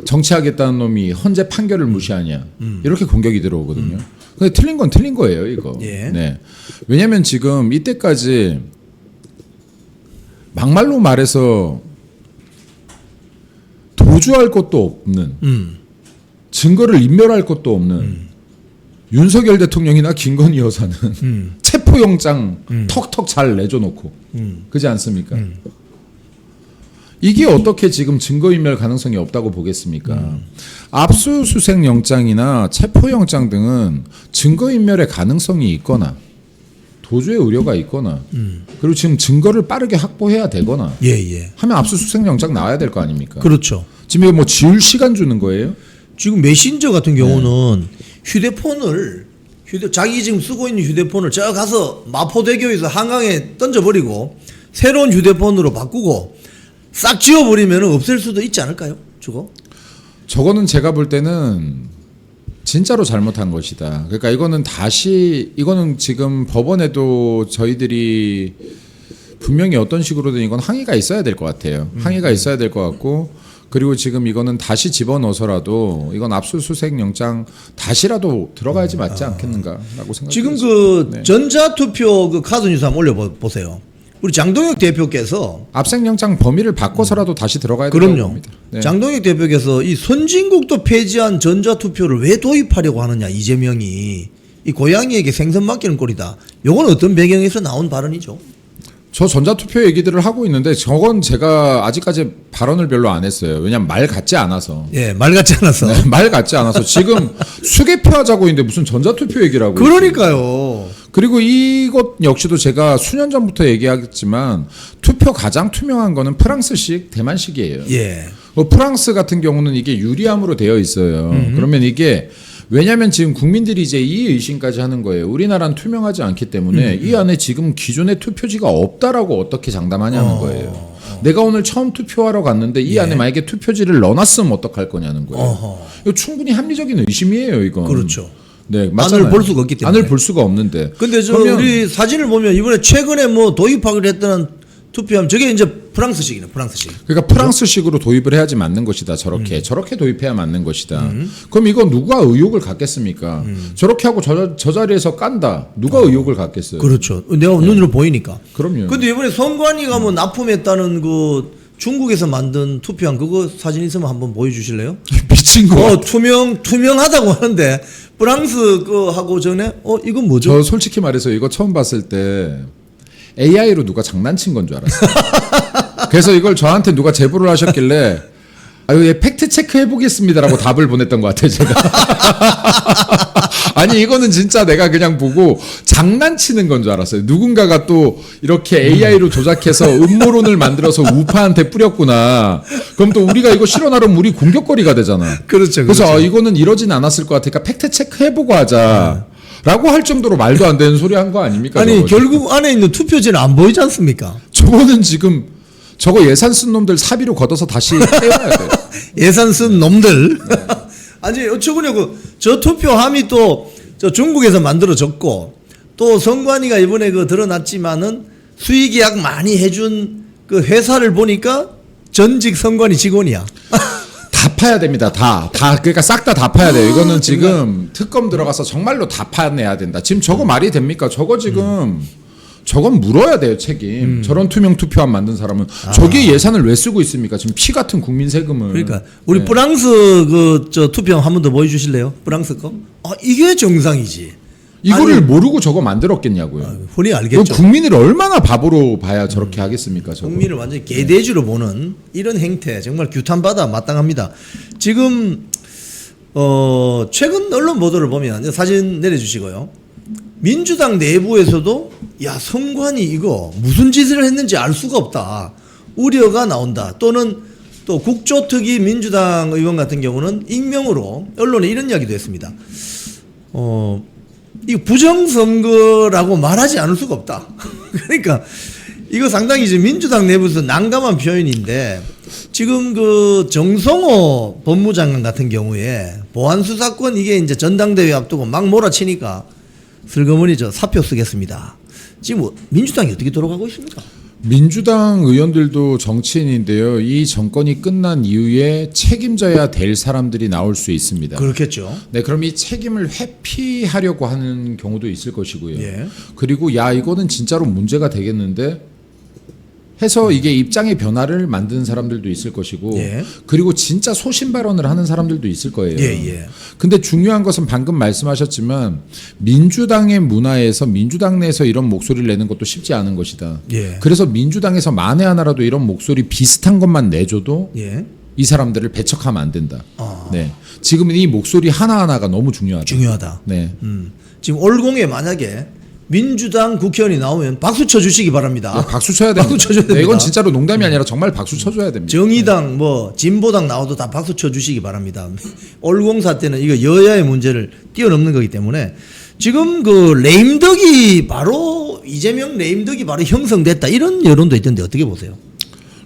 정치하겠다는 놈이 헌재 판결을 무시하냐 이렇게 공격이 들어오거든요. 근데 틀린 건 틀린 거예요, 이거. 예. 네. 왜냐하면 지금 이때까지 막말로 말해서 도주할 것도 없는 증거를 인멸할 것도 없는 윤석열 대통령이나 김건희 여사는 체포영장 턱턱 잘 내줘놓고 그렇지 않습니까? 이게 어떻게 지금 증거인멸 가능성이 없다고 보겠습니까? 압수수색 영장이나 체포영장 등은 증거인멸의 가능성이 있거나 도주의 우려가 있거나 그리고 지금 증거를 빠르게 확보해야 되거나 예. 하면 압수수색 영장 나와야 될 거 아닙니까? 그렇죠. 지금 이거 뭐 지울 시간 주는 거예요? 지금 메신저 같은 경우는 휴대폰을 자기 지금 쓰고 있는 휴대폰을 저 가서 마포대교에서 한강에 던져버리고 새로운 휴대폰으로 바꾸고 싹 지워버리면 없앨 수도 있지 않을까요? 저거는 제가 볼 때는 진짜로 잘못한 것이다. 그러니까 이거는 지금 법원에도 저희들이 분명히 어떤 식으로든 이건 항의가 있어야 될 것 같아요. 항의가 있어야 될 것 같고 그리고 지금 이거는 다시 집어넣어서라도 이건 압수수색 영장 다시라도 들어가야지 맞지 않겠는가라고 생각합니다. 지금 그 네. 전자투표 그 카드 뉴스 한번 올려보세요. 우리 장동혁 대표께서 압색영장 범위를 바꿔서라도 다시 들어가야 된다고 그럼요. 봅니다. 네. 장동혁 대표께서 이 선진국도 폐지한 전자투표를 왜 도입하려고 하느냐 이재명이 이 고양이에게 생선 맡기는 꼴이다. 이건 어떤 배경에서 나온 발언이죠? 저 전자투표 얘기들을 하고 있는데 저건 제가 아직까지 발언을 별로 안 했어요. 왜냐면 말 같지 않아서. 예, 말 같지 않아서. 네, 말 같지 않아서 지금 수개표 하자고 있는데 무슨 전자투표 얘기를 하고 그러니까요. 그리고 이것 역시도 제가 수년 전부터 얘기하겠지만 투표 가장 투명한 거는 프랑스식, 대만식이에요. 예. 프랑스 같은 경우는 이게 유리함으로 되어 있어요. 그러면 이게 왜냐하면 지금 국민들이 이제 이 의심까지 하는 거예요. 우리나라는 투명하지 않기 때문에 이 안에 지금 기존의 투표지가 없다라고 어떻게 장담하냐는 거예요. 내가 오늘 처음 투표하러 갔는데 이 안에 만약에 투표지를 넣어놨으면 어떡할 거냐는 거예요. 이거 충분히 합리적인 의심이에요, 이건. 그렇죠. 네, 맞잖아요. 안을 볼 수가 없기 때문에. 안을 볼 수가 없는데. 근데 그러면 우리 사진을 보면 이번에 최근에 뭐 도입하기로 했던 투표하면 저게 이제 프랑스식이네, 프랑스식. 그러니까 프랑스식으로 도입을 해야지 맞는 것이다. 저렇게 도입해야 맞는 것이다. 그럼 이거 누가 의혹을 갖겠습니까? 저렇게 하고 저 자리에서 깐다. 누가 의혹을 갖겠어요? 그렇죠. 내가 눈으로 보이니까. 그럼요. 근데 이번에 선관위가 뭐 납품했다는 그 중국에서 만든 투표한 그거 사진 있으면 한번 보여주실래요? 미친 거. 투명하다고 하는데 프랑스 거 하고 전에 이건 뭐죠? 저 솔직히 말해서 이거 처음 봤을 때 AI로 누가 장난친 건 줄 알았어요. 그래서 이걸 저한테 누가 제보를 하셨길래 얘 팩트 체크 해보겠습니다라고 답을 보냈던 것 같아요, 제가. 아니 이거는 진짜 내가 그냥 보고 장난치는 건 줄 알았어요. 누군가가 또 이렇게 AI로 조작해서 음모론을 만들어서 우파한테 뿌렸구나. 그럼 또 우리가 이거 실현하려면 우리 공격거리가 되잖아. 그렇죠. 그래서 이거는 이러진 않았을 것 같으니까 팩트 체크 해보고 하자. 라고 할 정도로 말도 안 되는 소리 한 거 아닙니까? 아니 저거 결국 안에 있는 투표지는 안 보이지 않습니까? 저거는 지금 저거 예산 쓴 놈들 사비로 걷어서 다시 떼어야 돼. 예산 쓴 놈들. 아니 어쩌구냐 저 투표함이 또 저 중국에서 만들어졌고 또 선관위가 이번에 드러났지만은 수의계약 많이 해준 그 회사를 보니까 전직 선관위 직원이야. 다 파야 됩니다. 다 그러니까 싹 다 파야 돼요. 이거는 지금 특검 들어가서 정말로 다 파내야 된다. 지금 저거 말이 됩니까? 저거 지금 저건 물어야 돼요, 책임. 저런 투명 투표함 만든 사람은 저게 예산을 왜 쓰고 있습니까? 지금 피 같은 국민 세금을. 그러니까 우리 네. 프랑스 투표함 한 번 더 보여주실래요? 프랑스 거? 이게 정상이지. 이거를 아니, 모르고 저거 만들었겠냐고요. 흔히 그럼 알겠죠. 국민을 얼마나 바보로 봐야 저렇게 하겠습니까? 저거. 국민을 완전히 개돼지로 보는 이런 행태 정말 규탄받아 마땅합니다. 지금 최근 언론 보도를 보면 사진 내려주시고요. 민주당 내부에서도 야 성관이 이거 무슨 짓을 했는지 알 수가 없다. 우려가 나온다. 또는 또 국조특위 민주당 의원 같은 경우는 익명으로 언론에 이런 이야기도 했습니다. 이거 부정선거라고 말하지 않을 수가 없다. 그러니까 이거 상당히 이제 민주당 내부에서 난감한 표현인데 지금 그 정성호 법무장관 같은 경우에 보안수사권 이게 이제 전당대회 앞두고 막 몰아치니까 슬그머니 저 사표 쓰겠습니다. 지금 민주당이 어떻게 돌아가고 있습니까? 민주당 의원들도 정치인인데요. 이 정권이 끝난 이후에 책임져야 될 사람들이 나올 수 있습니다. 그렇겠죠. 네, 그럼 이 책임을 회피하려고 하는 경우도 있을 것이고요. 예. 그리고 야 이거는 진짜로 문제가 되겠는데 해서 이게 입장의 변화를 만드는 사람들도 있을 것이고 예. 그리고 진짜 소신 발언을 하는 사람들도 있을 거예요. 예. 근데 중요한 것은 방금 말씀하셨지만 민주당의 문화에서 민주당 내에서 이런 목소리를 내는 것도 쉽지 않은 것이다. 예. 그래서 민주당에서 만에 하나라도 이런 목소리 비슷한 것만 내줘도 예. 이 사람들을 배척하면 안 된다. 아. 네. 지금은 이 목소리 하나하나가 너무 중요하다. 중요하다. 네. 지금 올공에 만약에 민주당 국회의원이 나오면 박수 쳐주시기 바랍니다. 네, 박수 쳐야 됩니다. 박수 쳐줘야 됩니다. 네, 이건 진짜로 농담이 아니라 정말 박수 쳐줘야 됩니다. 정의당 뭐 진보당 나와도 다 박수 쳐주시기 바랍니다. 올공사 때는 이거 여야의 문제를 뛰어넘는 거기 때문에 지금 그 레임덕이 바로 이재명 레임덕이 바로 형성됐다 이런 여론도 있던데 어떻게 보세요?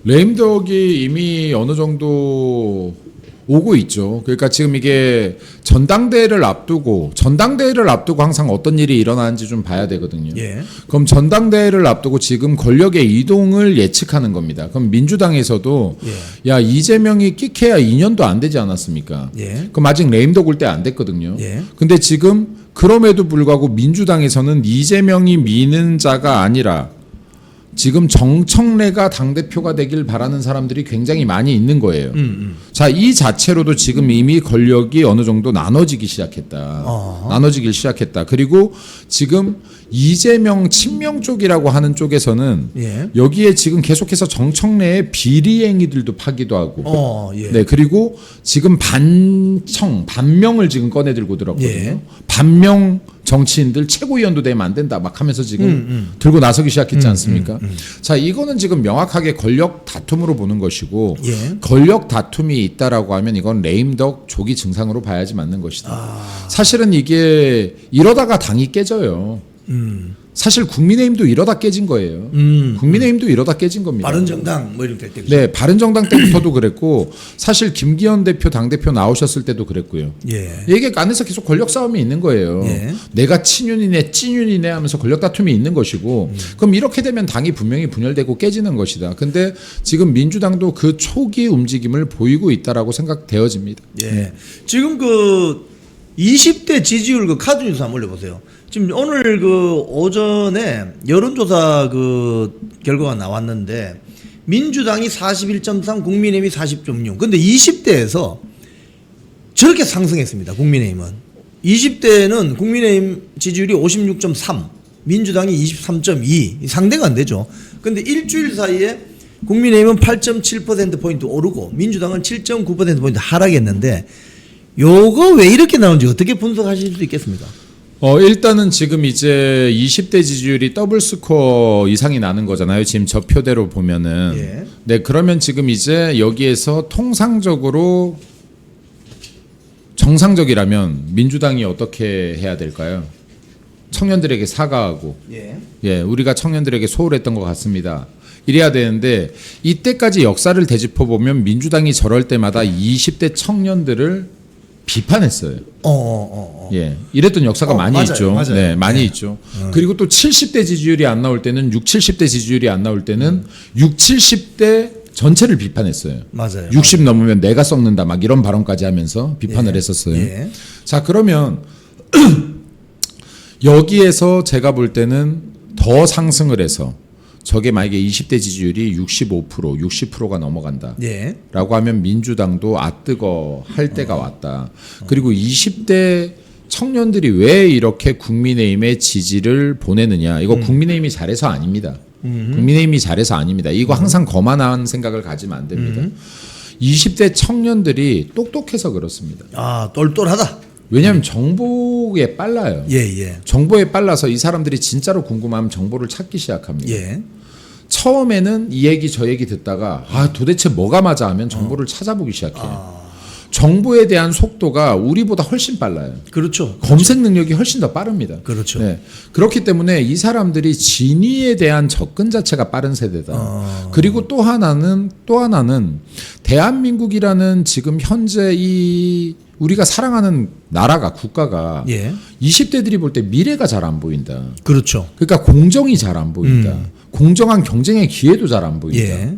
레임덕이 이미 어느 정도 오고 있죠. 그러니까 지금 이게 전당대회를 앞두고 항상 어떤 일이 일어나는지 좀 봐야 되거든요. 예. 그럼 전당대회를 앞두고 지금 권력의 이동을 예측하는 겁니다. 그럼 민주당에서도 야 이재명이 끽해야 2년도 안 되지 않았습니까? 예. 그럼 아직 레임덕 올 때 안 됐거든요. 예. 근데 지금 그럼에도 불구하고 민주당에서는 이재명이 미는 자가 아니라 지금 정청래가 당대표가 되길 바라는 사람들이 굉장히 많이 있는 거예요. 자, 이 자체로도 지금 이미 권력이 어느 정도 나눠지기 시작했다. 나눠지기 시작했다. 그리고 지금 이재명 친명 쪽이라고 하는 쪽에서는 예. 여기에 지금 계속해서 정청래의 비리 행위들도 파기도 하고 예. 네, 그리고 지금 반명을 지금 꺼내 들고 들었거든요. 예. 반명 정치인들 최고위원도 되면 안 된다 막 하면서 지금 들고 나서기 시작했지 않습니까? 자, 이거는 지금 명확하게 권력 다툼으로 보는 것이고 예. 권력 다툼이 있다라고 하면 이건 레임덕 조기 증상으로 봐야지 맞는 것이다. 사실은 이게 이러다가 당이 깨져요. 사실 국민의힘도 이러다 깨진 거예요. 국민의힘도 이러다 깨진 겁니다. 바른정당 뭐 이렇게 될 때. 네, 바른정당 때부터도 그랬고 사실 김기현 대표 당대표 나오셨을 때도 그랬고요. 예. 이게 안에서 계속 권력 싸움이 있는 거예요. 예. 내가 친윤이네 찐윤이네 하면서 권력 다툼이 있는 것이고 그럼 이렇게 되면 당이 분명히 분열되고 깨지는 것이다. 근데 지금 민주당도 그 초기 움직임을 보이고 있다라고 생각되어집니다. 예. 지금 그 20대 지지율 그 카드 뉴스 한번 올려보세요. 지금 오늘 그 오전에 여론조사 그 결과가 나왔는데 민주당이 41.3, 국민의힘이 40.6. 근데 20대에서 저렇게 상승했습니다. 국민의힘은. 20대는 국민의힘 지지율이 56.3, 민주당이 23.2. 상대가 안 되죠. 근데 일주일 사이에 국민의힘은 8.7%포인트 오르고 민주당은 7.9%포인트 하락했는데 요거 왜 이렇게 나오는지 어떻게 분석하실 수 있겠습니까? 일단은 지금 이제 20대 지지율이 더블 스코어 이상이 나는 거잖아요. 지금 저 표대로 보면은. 예. 네, 그러면 지금 이제 여기에서 통상적으로 정상적이라면 민주당이 어떻게 해야 될까요? 청년들에게 사과하고 예. 우리가 청년들에게 소홀했던 것 같습니다. 이래야 되는데 이때까지 역사를 되짚어 보면 민주당이 저럴 때마다 20대 청년들을 비판했어요. 예, 이랬던 역사가 많이 맞아요, 있죠. 맞아요. 네, 많이 네. 있죠. 그리고 또 70대 지지율이 안 나올 때는 60, 70대 지지율이 안 나올 때는 60, 70대 전체를 비판했어요. 맞아요. 60 넘으면 내가 썩는다 막 이런 발언까지 하면서 비판을 했었어요. 예. 자, 그러면 여기에서 제가 볼 때는 더 상승을 해서 저게 만약에 20대 지지율이 65%, 60%가 넘어간다. 예. 라고 하면 민주당도 뜨거 할 때가 왔다. 그리고 20대 청년들이 왜 이렇게 국민의힘의 지지를 보내느냐. 이거 국민의힘이 잘해서 아닙니다. 국민의힘이 잘해서 아닙니다. 이거 항상 거만한 생각을 가지면 안 됩니다. 20대 청년들이 똑똑해서 그렇습니다. 아, 똘똘하다. 왜냐하면 정보에 빨라요. 예, 예. 정보에 빨라서 이 사람들이 진짜로 궁금하면 정보를 찾기 시작합니다. 예. 처음에는 이 얘기 저 얘기 듣다가 아 도대체 뭐가 맞아 하면 정보를 찾아보기 시작해요. 정보에 대한 속도가 우리보다 훨씬 빨라요. 그렇죠. 검색 능력이 훨씬 더 빠릅니다. 그렇죠. 네. 그렇기 때문에 이 사람들이 진위에 대한 접근 자체가 빠른 세대다. 그리고 또 하나는 대한민국이라는 지금 현재 이 우리가 사랑하는 나라가 국가가 예. 20대들이 볼 때 미래가 잘 안 보인다. 그렇죠. 그러니까 공정이 잘 안 보인다. 공정한 경쟁의 기회도 잘 안 보인다. 예.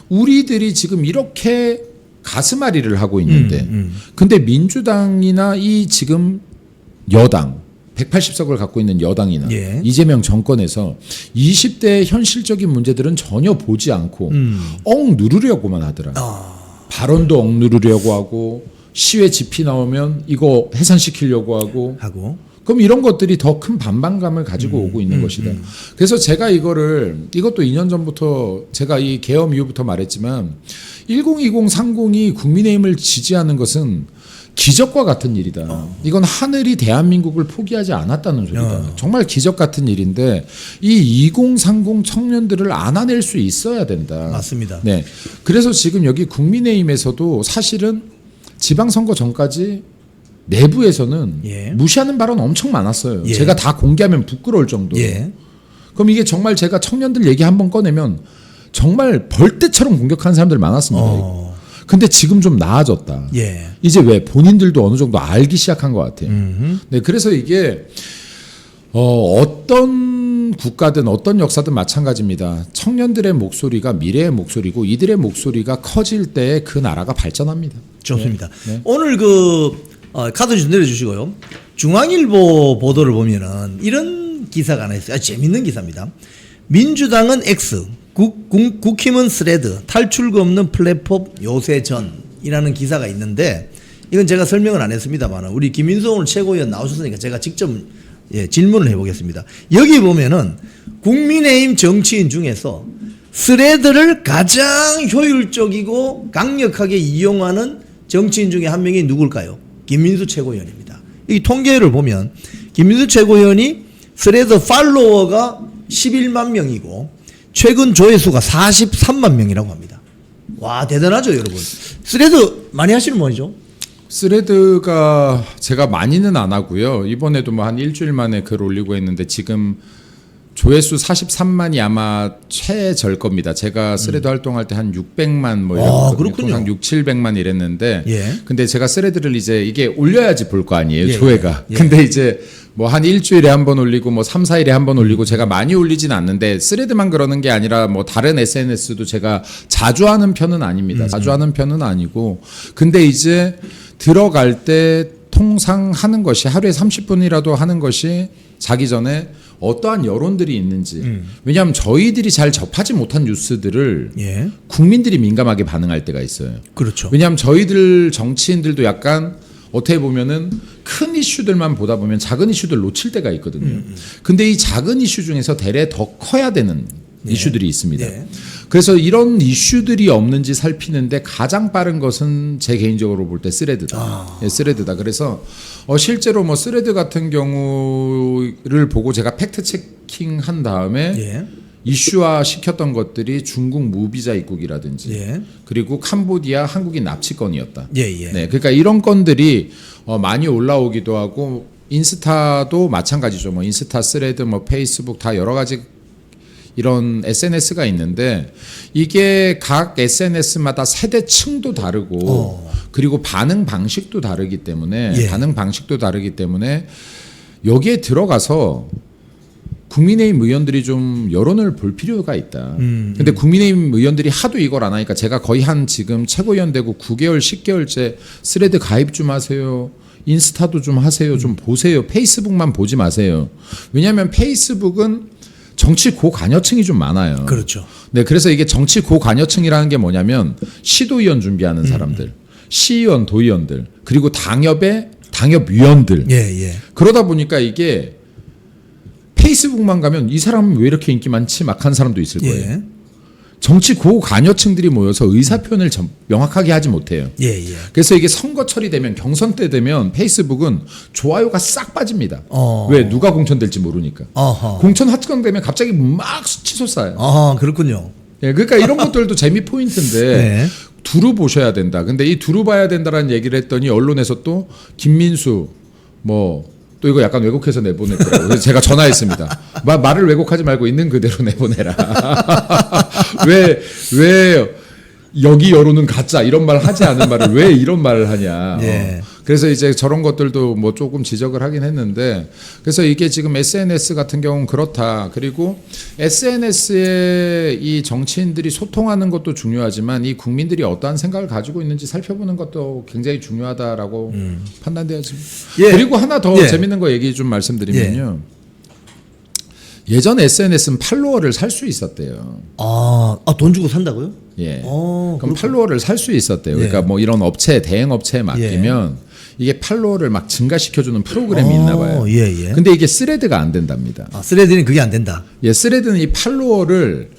우리들이 지금 이렇게 가슴앓이를 하고 있는데 근데 민주당이나 이 지금 여당 180석을 갖고 있는 여당이나 예. 이재명 정권에서 20대의 현실적인 문제들은 전혀 보지 않고 억 누르려고만 하더라. 발언도 억 누르려고 하고 시외 집회 나오면 이거 해산시키려고 하고 그럼 이런 것들이 더 큰 반발감을 가지고 오고 있는 것이다. 그래서 제가 이것도 2년 전부터 제가 이 계엄 이후부터 말했지만 1020, 30이 국민의힘을 지지하는 것은 기적과 같은 일이다. 이건 하늘이 대한민국을 포기하지 않았다는 소리다. 정말 기적 같은 일인데 이 2030 청년들을 안아낼 수 있어야 된다. 맞습니다. 네. 그래서 지금 여기 국민의힘에서도 사실은 지방선거 전까지 내부에서는 예. 무시하는 발언 엄청 많았어요. 예. 제가 다 공개하면 부끄러울 정도로. 예. 그럼 이게 정말 제가 청년들 얘기 한번 꺼내면 정말 벌떼처럼 공격하는 사람들 많았습니다. 근데 지금 좀 나아졌다. 예. 이제 왜 본인들도 어느 정도 알기 시작한 것 같아요. 네, 그래서 이게 어떤 국가든 어떤 역사든 마찬가지입니다. 청년들의 목소리가 미래의 목소리고 이들의 목소리가 커질 때 그 나라가 발전합니다. 좋습니다. 네. 오늘 카드 좀 내려주시고요. 중앙일보 보도를 보면은 이런 기사가 하나 있어요. 재밌는 기사입니다. 민주당은 X, 국힘은 스레드, 탈출구 없는 플랫폼 요새 전이라는 기사가 있는데 이건 제가 설명을 안 했습니다만 우리 김민수 오늘 최고위원 나오셨으니까 제가 직접 질문을 해보겠습니다. 여기 보면은 국민의힘 정치인 중에서 스레드를 가장 효율적이고 강력하게 이용하는 정치인 중에 한 명이 누굴까요? 김민수 최고위원입니다. 이 통계를 보면 김민수 최고위원이 스레드 팔로워가 11만 명이고 최근 조회수가 43만 명이라고 합니다. 와, 대단하죠, 여러분. 스레드 많이 하시는 분이죠? 스레드가 제가 많이는 안 하고요. 이번에도 뭐 한 일주일 만에 글 올리고 했는데 지금 조회수 43만이 아마 최저일 겁니다. 제가 스레드 활동할 때 한 600만 뭐 이랬거든요. 그렇군요. 한 6, 700만 이랬는데 예. 근데 제가 스레드를 이제 이게 올려야지 볼 거 아니에요. 예, 조회가. 예. 근데 이제 뭐 한 일주일에 한 번 올리고 뭐 3, 4일에 한 번 올리고 제가 많이 올리진 않는데 스레드만 그러는 게 아니라 뭐 다른 SNS도 제가 자주 하는 편은 아닙니다. 자주 하는 편은 아니고 근데 이제 들어갈 때 통상 하는 것이 하루에 30분이라도 하는 것이 자기 전에 어떠한 여론들이 있는지 왜냐하면 저희들이 잘 접하지 못한 뉴스들을 예. 국민들이 민감하게 반응할 때가 있어요. 그렇죠. 왜냐하면 저희들 정치인들도 약간 어떻게 보면은 큰 이슈들만 보다 보면 작은 이슈들 놓칠 때가 있거든요. 근데 이 작은 이슈 중에서 대래 더 커야 되는 이슈들이 있습니다. 네. 그래서 이런 이슈들이 없는지 살피는데 가장 빠른 것은 제 개인적으로 볼 때 스레드다. 예, 스레드다. 그래서 실제로 뭐 스레드 같은 경우를 보고 제가 팩트 체킹한 다음에 예. 이슈화 시켰던 것들이 중국 무비자 입국이라든지 예. 그리고 캄보디아 한국인 납치 건이었다. 예, 예. 네, 그러니까 이런 건들이 많이 올라오기도 하고 인스타도 마찬가지죠. 뭐 인스타, 스레드, 뭐 페이스북 다 여러 가지 이런 SNS가 있는데 이게 각 SNS마다 세대층도 다르고 그리고 반응 방식도 다르기 때문에 여기에 들어가서 국민의힘 의원들이 좀 여론을 볼 필요가 있다. 근데 국민의힘 의원들이 하도 이걸 안 하니까 제가 거의 한 지금 최고위원 되고 9개월, 10개월째 스레드 가입 좀 하세요. 인스타도 좀 하세요. 좀 보세요. 페이스북만 보지 마세요. 왜냐하면 페이스북은 정치 고관여층이 좀 많아요. 그렇죠. 네, 그래서 이게 정치 고관여층이라는 게 뭐냐면 시도의원 준비하는 사람들, 시의원, 도의원들, 그리고 당협의 당협위원들. 예. 그러다 보니까 이게 페이스북만 가면 이 사람은 왜 이렇게 인기 많지? 막 하는 사람도 있을 거예요. 예. 정치 고관여층들이 모여서 의사표현을 명확하게 하지 못해요. 예. 그래서 이게 선거철이 되면 경선 때 되면 페이스북은 좋아요가 싹 빠집니다. 어. 왜? 누가 공천될지 모르니까. 어허. 공천 확정되면 갑자기 막 치솟 쌓여요. 아, 그렇군요. 예, 그러니까 이런 것들도 재미 포인트인데 네. 두루 보셔야 된다. 근데 이 두루 봐야 된다라는 얘기를 했더니 언론에서 또 김민수 또 이거 약간 왜곡해서 내보냈더라고요. 그래서 제가 전화했습니다. 말을 왜곡하지 말고 있는 그대로 내보내라. 왜 여기 여론은 가짜 이런 말 하지 않은 말을 왜 이런 말을 하냐. 네. 그래서 이제 저런 것들도 뭐 조금 지적을 하긴 했는데 그래서 이게 지금 SNS 같은 경우는 그렇다. 그리고 SNS에 이 정치인들이 소통하는 것도 중요하지만 이 국민들이 어떠한 생각을 가지고 있는지 살펴보는 것도 굉장히 중요하다라고 판단돼야지. 예. 그리고 하나 더 예. 재밌는 거 얘기 좀 말씀드리면요. 예전 SNS는 팔로워를 살 수 있었대요. 돈 주고 산다고요? 예. 그럼 그럼 팔로워를 살 수 있었대요. 그러니까 예. 뭐 이런 업체, 대행 업체에 맡기면 이게 팔로워를 막 증가시켜주는 프로그램이 있나 봐요. 예. 근데 이게 스레드가 안 된답니다. 스레드는 그게 안 된다. 예, 스레드는 이 팔로워를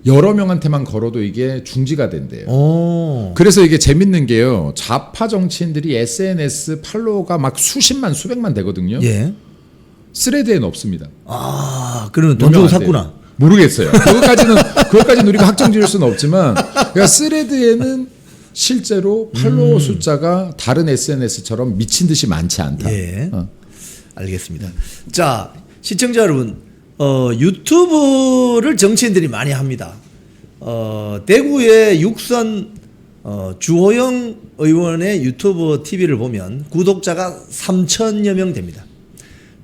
여러 명한테만 걸어도 이게 중지가 된대요. 그래서 이게 재밌는 게요. 좌파 정치인들이 SNS 팔로워가 막 수십만, 수백만 되거든요. 예. 스레드에는 없습니다. 그러면 돈 주고 샀구나. 모르겠어요. 그것까지는 우리가 확정 지을 수는 없지만, 그러니까 스레드에는 실제로 팔로워 숫자가 다른 SNS처럼 미친 듯이 많지 않다. 예. 알겠습니다. 자, 시청자 여러분, 유튜브를 정치인들이 많이 합니다. 대구의 육선 주호영 의원의 유튜브 TV를 보면 구독자가 3천여 명 됩니다.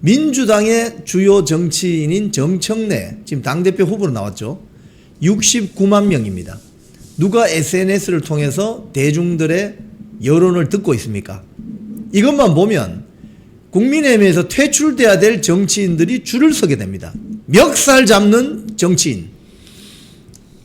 민주당의 주요 정치인인 정청래, 지금 당대표 후보로 나왔죠. 69만 명입니다. 누가 SNS를 통해서 대중들의 여론을 듣고 있습니까? 이것만 보면 국민의힘에서 퇴출돼야 될 정치인들이 줄을 서게 됩니다. 멱살 잡는 정치인.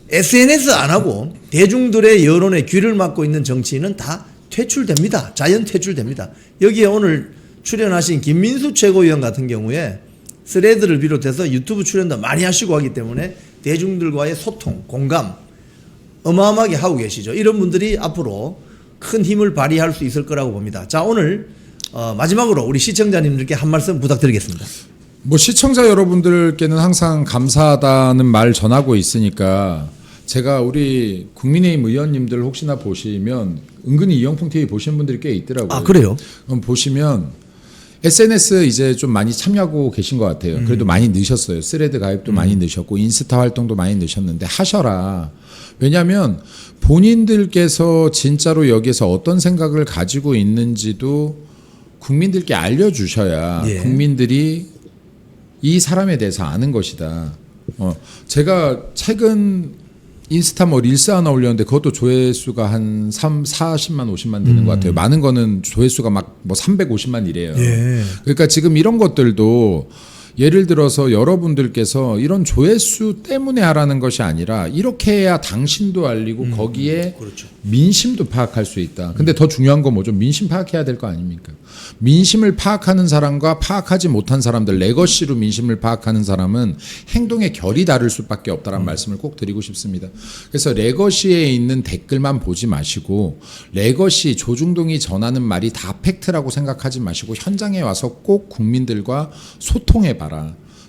SNS 안 하고 대중들의 여론에 귀를 막고 있는 정치인은 다 퇴출됩니다. 자연 퇴출됩니다. 여기에 오늘 출연하신 김민수 최고위원 같은 경우에 스레드를 비롯해서 유튜브 출연도 많이 하시고 하기 때문에 대중들과의 소통, 공감 어마어마하게 하고 계시죠. 이런 분들이 앞으로 큰 힘을 발휘할 수 있을 거라고 봅니다. 자, 오늘 마지막으로 우리 시청자님들께 한 말씀 부탁드리겠습니다. 뭐 시청자 여러분들께는 항상 감사하다는 말 전하고 있으니까 제가 우리 국민의힘 의원님들 혹시나 보시면 은근히 이영풍 TV 보시는 분들이 꽤 있더라고요. 그래요? 그럼 보시면 SNS 이제 좀 많이 참여하고 계신 것 같아요. 그래도 많이 넣으셨어요. 스레드 가입도 많이 넣으셨고 인스타 활동도 많이 넣으셨는데 하셔라. 왜냐하면 본인들께서 진짜로 여기에서 어떤 생각을 가지고 있는지도 국민들께 알려주셔야 국민들이 이 사람에 대해서 아는 것이다. 제가 최근 인스타 뭐 릴스 하나 올렸는데 그것도 조회수가 한 40만 50만 되는 것 같아요. 많은 거는 조회수가 막 뭐 350만 이래요. 그러니까 지금 이런 것들도 예를 들어서 여러분들께서 이런 조회수 때문에 하라는 것이 아니라 이렇게 해야 당신도 알리고 거기에 민심도 파악할 수 있다. 근데 더 중요한 건 뭐죠? 민심 파악해야 될 거 아닙니까? 민심을 파악하는 사람과 파악하지 못한 사람들, 레거시로 민심을 파악하는 사람은 행동의 결이 다를 수밖에 없다는 말씀을 꼭 드리고 싶습니다. 그래서 레거시에 있는 댓글만 보지 마시고 레거시 조중동이 전하는 말이 다 팩트라고 생각하지 마시고 현장에 와서 꼭 국민들과 소통해봐라.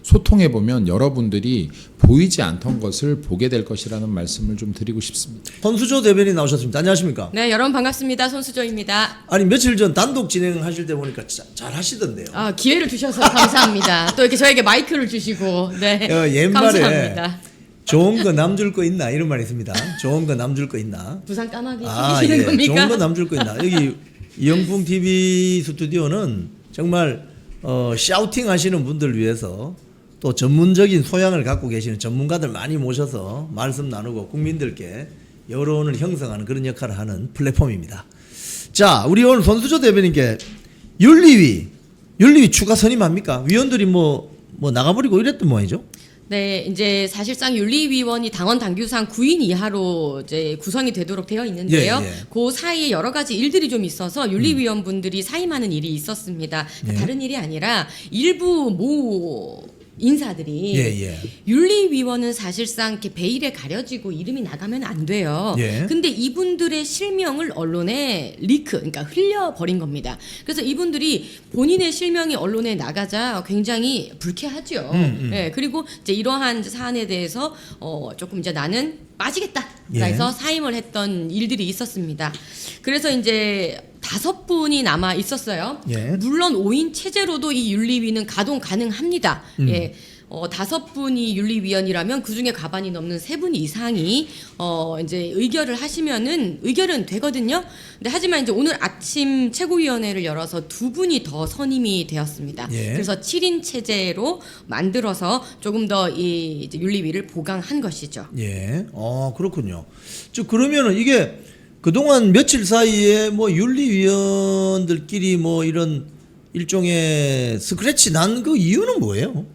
소통해보면 여러분들이 보이지 않던 것을 보게 될 것이라는 말씀을 좀 드리고 싶습니다. 손수조 대변인 나오셨습니다. 안녕하십니까? 네, 여러분 반갑습니다. 손수조입니다. 아니 며칠 전 단독 진행하실 때 보니까 잘 하시던데요. 기회를 주셔서 감사합니다. 또 이렇게 저에게 마이크를 주시고, 네, 옛말에 감사합니다. 좋은 거 남 줄 거 있나 이런 말이 있습니다. 좋은 거 남 줄 거 있나? 부산 까마귀 시키시는 겁니까? 좋은 거 남 줄 거 있나? 여기 이영풍 TV 스튜디오는 정말 샤우팅 하시는 분들 위해서 또 전문적인 소양을 갖고 계시는 전문가들 많이 모셔서 말씀 나누고 국민들께 여론을 형성하는 그런 역할을 하는 플랫폼입니다. 자, 우리 오늘 손수조 대변인께 윤리위 추가 선임합니까? 위원들이 뭐 나가버리고 이랬던 모양이죠? 네, 이제 사실상 윤리위원이 당원 당규상 9인 이하로 이제 구성이 되도록 되어 있는데요. 예, 예. 그 사이에 여러 가지 일들이 좀 있어서 윤리위원분들이 사임하는 일이 있었습니다. 그러니까 예. 다른 일이 아니라 일부 모 인사들이 예. 윤리위원은 사실상 이렇게 베일에 가려지고 이름이 나가면 안 돼요. 예. 근데 이분들의 실명을 언론에 리크, 그러니까 흘려버린 겁니다. 그래서 이분들이 본인의 실명이 언론에 나가자 굉장히 불쾌하죠. 예, 그리고 이제 이러한 사안에 대해서 조금 이제 나는 빠지겠다. 예. 해서 사임을 했던 일들이 있었습니다. 그래서 이제 5분이 남아 있었어요. 예. 물론 5인 체제로도 이 윤리위는 가동 가능합니다. 예. 5분이 윤리위원이라면 그 중에 과반이 넘는 3분 이상이 이제 의결을 하시면은 의결은 되거든요. 근데 하지만 이제 오늘 아침 최고위원회를 열어서 2분이 더 선임이 되었습니다. 예. 그래서 7인 체제로 만들어서 조금 더 이 이제 윤리위를 보강한 것이죠. 예. 그렇군요. 그러면은 이게 그동안 며칠 사이에 뭐 윤리위원들끼리 뭐 이런 일종의 스크래치 난 그 이유는 뭐예요?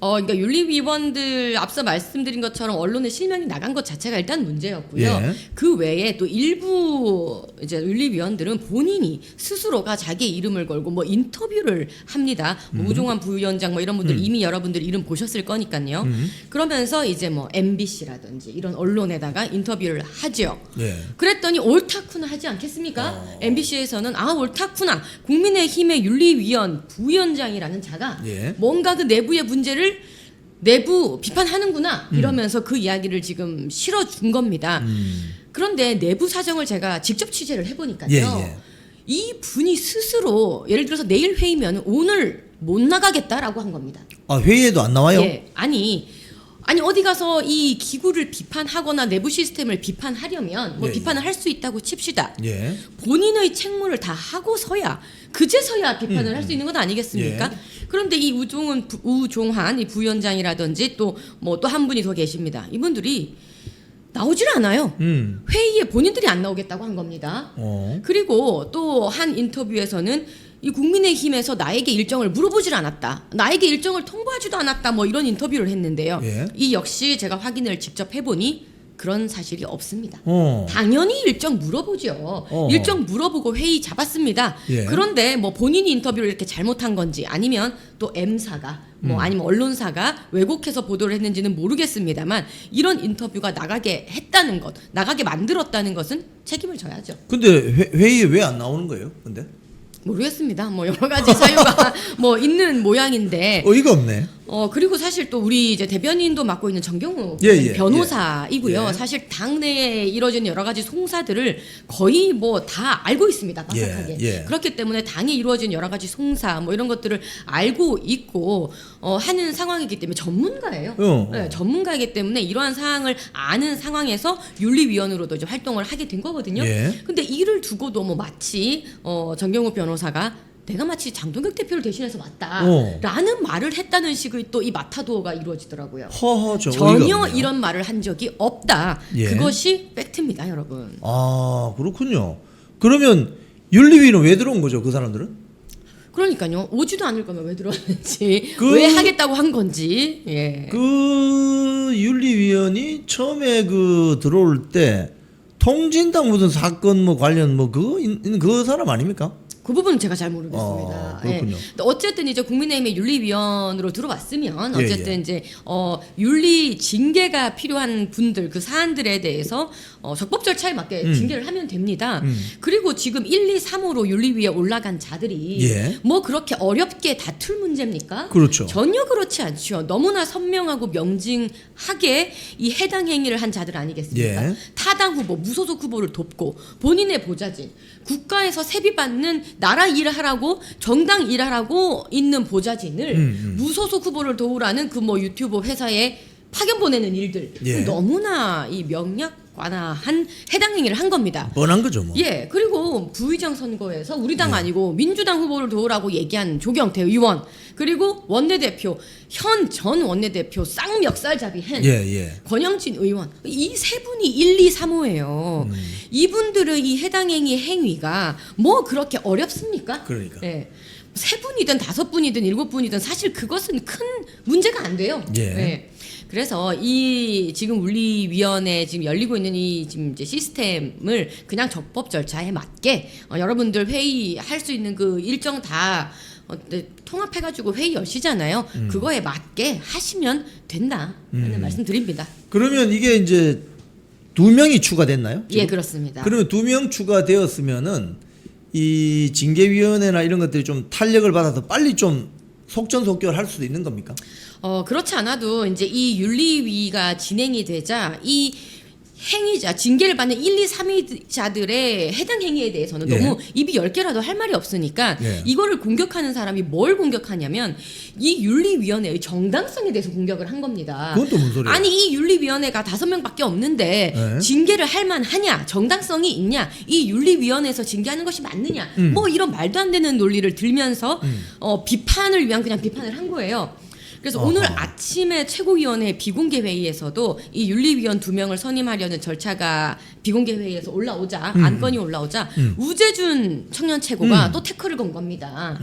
그러니까 윤리위원들 앞서 말씀드린 것처럼 언론에 실명이 나간 것 자체가 일단 문제였고요. 예. 그 외에 또 일부 이제 윤리위원들은 본인이 스스로가 자기 이름을 걸고 뭐 인터뷰를 합니다. 뭐 우종환 부위원장 뭐 이런 분들 이미 여러분들 이름 보셨을 거니까요. 그러면서 이제 뭐 MBC라든지 이런 언론에다가 인터뷰를 하죠. 예. 그랬더니 옳다쿠나 하지 않겠습니까? MBC에서는 옳다쿠나 국민의힘의 윤리위원 부위원장이라는 자가 예. 뭔가 그 내부의 문제를 내부 비판하는구나 이러면서 그 이야기를 지금 실어준 겁니다. 그런데 내부 사정을 제가 직접 취재를 해보니까요. 예. 이 분이 스스로 예를 들어서 내일 회의면 오늘 못 나가겠다라고 한 겁니다. 회의에도 안 나와요? 예, 아니 어디 가서 이 기구를 비판하거나 내부 시스템을 비판하려면 뭐 예, 비판을 할 수 있다고 칩시다. 예. 본인의 책무를 다 하고서야 그제서야 비판을 할 수 있는 것 아니겠습니까? 예. 그런데 이 우종한 이 부위원장이라든지 또 뭐 또 한 분이 더 계십니다. 이분들이 나오질 않아요. 회의에 본인들이 안 나오겠다고 한 겁니다. 그리고 또 한 인터뷰에서는 이 국민의힘에서 나에게 일정을 물어보질 않았다. 나에게 일정을 통보하지도 않았다. 뭐 이런 인터뷰를 했는데요. 예. 이 역시 제가 확인을 직접 해보니 그런 사실이 없습니다. 어. 당연히 일정 물어보죠. 일정 물어보고 회의 잡았습니다. 예. 그런데 뭐 본인이 인터뷰를 이렇게 잘못한 건지 아니면 또 M사가 뭐 아니면 언론사가 왜곡해서 보도를 했는지는 모르겠습니다만 이런 인터뷰가 나가게 했다는 것, 나가게 만들었다는 것은 책임을 져야죠. 근데 회의에 왜 안 나오는 거예요? 근데? 모르겠습니다. 뭐 여러 가지 사유가 뭐 있는 모양인데. 어이가 없네. 그리고 사실 또 우리 이제 대변인도 맡고 있는 정경우 예. 변호사이고요. 예. 사실 당내에 이루어진 여러 가지 송사들을 거의 뭐 다 알고 있습니다. 빠삭하게. 예. 그렇기 때문에 당에 이루어진 여러 가지 송사 뭐 이런 것들을 알고 있고 하는 상황이기 때문에 전문가예요. 네, 전문가이기 때문에 이러한 사항을 아는 상황에서 윤리위원으로도 이제 활동을 하게 된 거거든요. 예. 근데 이를 두고도 뭐 마치 정경우 변호사가 내가 마치 장동혁 대표를 대신해서 왔다라는 말을 했다는 식의 또 이 마타도어가 이루어지더라고요. 허허, 전혀 이런 말을 한 적이 없다. 예. 그것이 팩트입니다, 여러분. 그렇군요. 그러면 윤리위는 왜 들어온 거죠, 그 사람들은? 그러니까요. 오지도 않을 거면 왜 들어왔는지, 그- 왜 하겠다고 한 건지. 예. 그 윤리위원이 처음에 그 들어올 때 통진당 무슨 사건 뭐 관련 뭐 그 사람 아닙니까? 그 부분은 제가 잘 모르겠습니다. 그렇군요. 근데 어쨌든 이제 국민의힘의 윤리위원으로 들어왔으면 예, 어쨌든 예. 이제 윤리 징계가 필요한 분들 그 사안들에 대해서 적법 절차에 맞게 징계를 하면 됩니다. 그리고 지금 1, 2, 3호로 윤리위에 올라간 자들이 예. 뭐 그렇게 어렵게 다툴 문제입니까? 그렇죠. 전혀 그렇지 않죠. 너무나 선명하고 명징하게 이 해당 행위를 한 자들 아니겠습니까? 예. 타당 후보, 무소속 후보를 돕고 본인의 보좌진, 국가에서 세비받는 나라 일하라고 정당 일하라고 있는 보좌진을 무소속 후보를 도우라는 그 뭐 유튜브 회사에 파견 보내는 일들 예. 너무나 이 명약관화한 해당 행위를 한 겁니다. 뻔한 거죠, 뭐. 예, 그리고 부의장 선거에서 우리 당 아니고 민주당 후보를 도우라고 얘기한 조경태 의원, 그리고 원내대표, 전 원내대표 쌍멱살잡이 한 예. 권영진 의원, 이 세 분이 1, 2, 3호예요. 이분들의 이 해당 행위가 뭐 그렇게 어렵습니까? 그러니까. 예. 세 분이든 5분이든 7분이든 사실 그것은 큰 문제가 안 돼요. 예. 그래서 이 지금 윤리위원회 지금 열리고 있는 이 지금 이제 시스템을 그냥 적법 절차에 맞게 여러분들 회의할 수 있는 그 일정 다 통합해가지고 회의 열시잖아요. 그거에 맞게 하시면 된다 하는 말씀드립니다. 그러면 이게 이제 2명이 추가됐나요? 지금? 예, 그렇습니다. 그러면 2명 추가되었으면은 이 징계위원회나 이런 것들이 좀 탄력을 받아서 빨리 좀 속전속결할 수도 있는 겁니까? 그렇지 않아도 이제 이 윤리위가 진행이 되자 이 행위자, 징계를 받는 1, 2, 3위자들의 해당 행위에 대해서는 예. 너무 입이 10개라도 할 말이 없으니까 예. 이거를 공격하는 사람이 뭘 공격하냐면 이 윤리위원회의 정당성에 대해서 공격을 한 겁니다. 그건 또 무슨 소리예요? 아니 이 윤리위원회가 5명밖에 없는데 예. 징계를 할 만하냐, 정당성이 있냐, 이 윤리위원회에서 징계하는 것이 맞느냐, 뭐 이런 말도 안 되는 논리를 들면서 비판을 위한 그냥 비판을 한 거예요. 그래서 어허. 오늘 아침에 최고위원회 비공개 회의에서도 이 윤리위원 2명을 선임하려는 절차가 비공개 회의에서 올라오자 안건이 올라오자 우재준 청년 최고가 또 태클을 건 겁니다.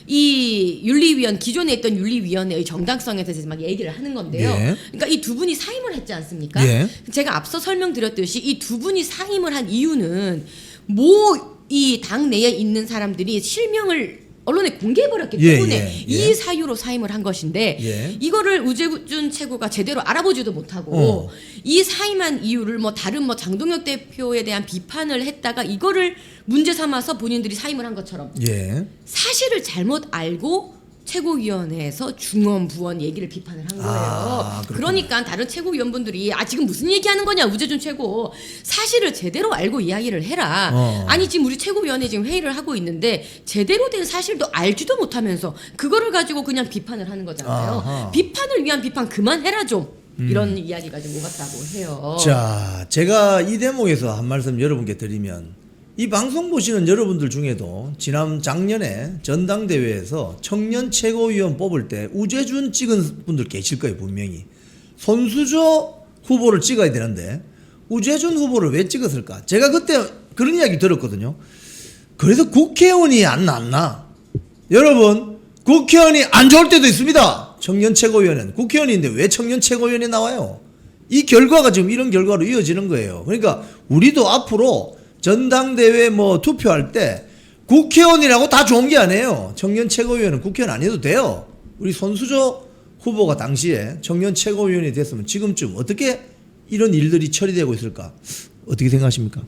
이 윤리위원 기존에 있던 윤리위원회의 정당성에 대해서 막 얘기를 하는 건데요. 예. 그러니까 이 두 분이 사임을 했지 않습니까? 예. 제가 앞서 설명드렸듯이 이 두 분이 사임을 한 이유는 뭐 이 당 내에 있는 사람들이 실명을 언론에 공개해버렸기 예, 때문에 예, 이 예. 사유로 사임을 한 것인데 예. 이거를 우재준 최고가 제대로 알아보지도 못하고 이 사임한 이유를 뭐 다른 뭐 장동혁 대표에 대한 비판을 했다가 이거를 문제 삼아서 본인들이 사임을 한 것처럼 예. 사실을 잘못 알고 최고위원회에서 중원 부원 얘기를 비판을 한 거예요. 아, 그렇구나. 그러니까 다른 최고위원분들이 지금 무슨 얘기하는 거냐 우재준 최고 사실을 제대로 알고 이야기를 해라. 아니 지금 우리 최고위원회 지금 회의를 하고 있는데 제대로 된 사실도 알지도 못하면서 그거를 가지고 그냥 비판을 하는 거잖아요. 아하. 비판을 위한 비판 그만해라 좀. 이런 이야기가 좀 오갔다고 해요. 자, 제가 이 대목에서 한 말씀 여러분께 드리면 이 방송 보시는 여러분들 중에도 작년에 전당대회에서 청년 최고위원 뽑을 때 우재준 찍은 분들 계실 거예요, 분명히. 손수조 후보를 찍어야 되는데 우재준 후보를 왜 찍었을까? 제가 그때 그런 이야기 들었거든요. 그래서 국회의원이 안 났나? 여러분, 국회의원이 안 좋을 때도 있습니다. 청년 최고위원은 국회의원인데 왜 청년 최고위원이 나와요? 이 결과가 지금 이런 결과로 이어지는 거예요. 그러니까 우리도 앞으로 전당대회 뭐 투표할 때 국회의원이라고 다 좋은 게 아니에요. 청년 최고위원은 국회의원 안 해도 돼요. 우리 손수조 후보가 당시에 청년 최고위원이 됐으면 지금쯤 어떻게 이런 일들이 처리되고 있을까? 어떻게 생각하십니까?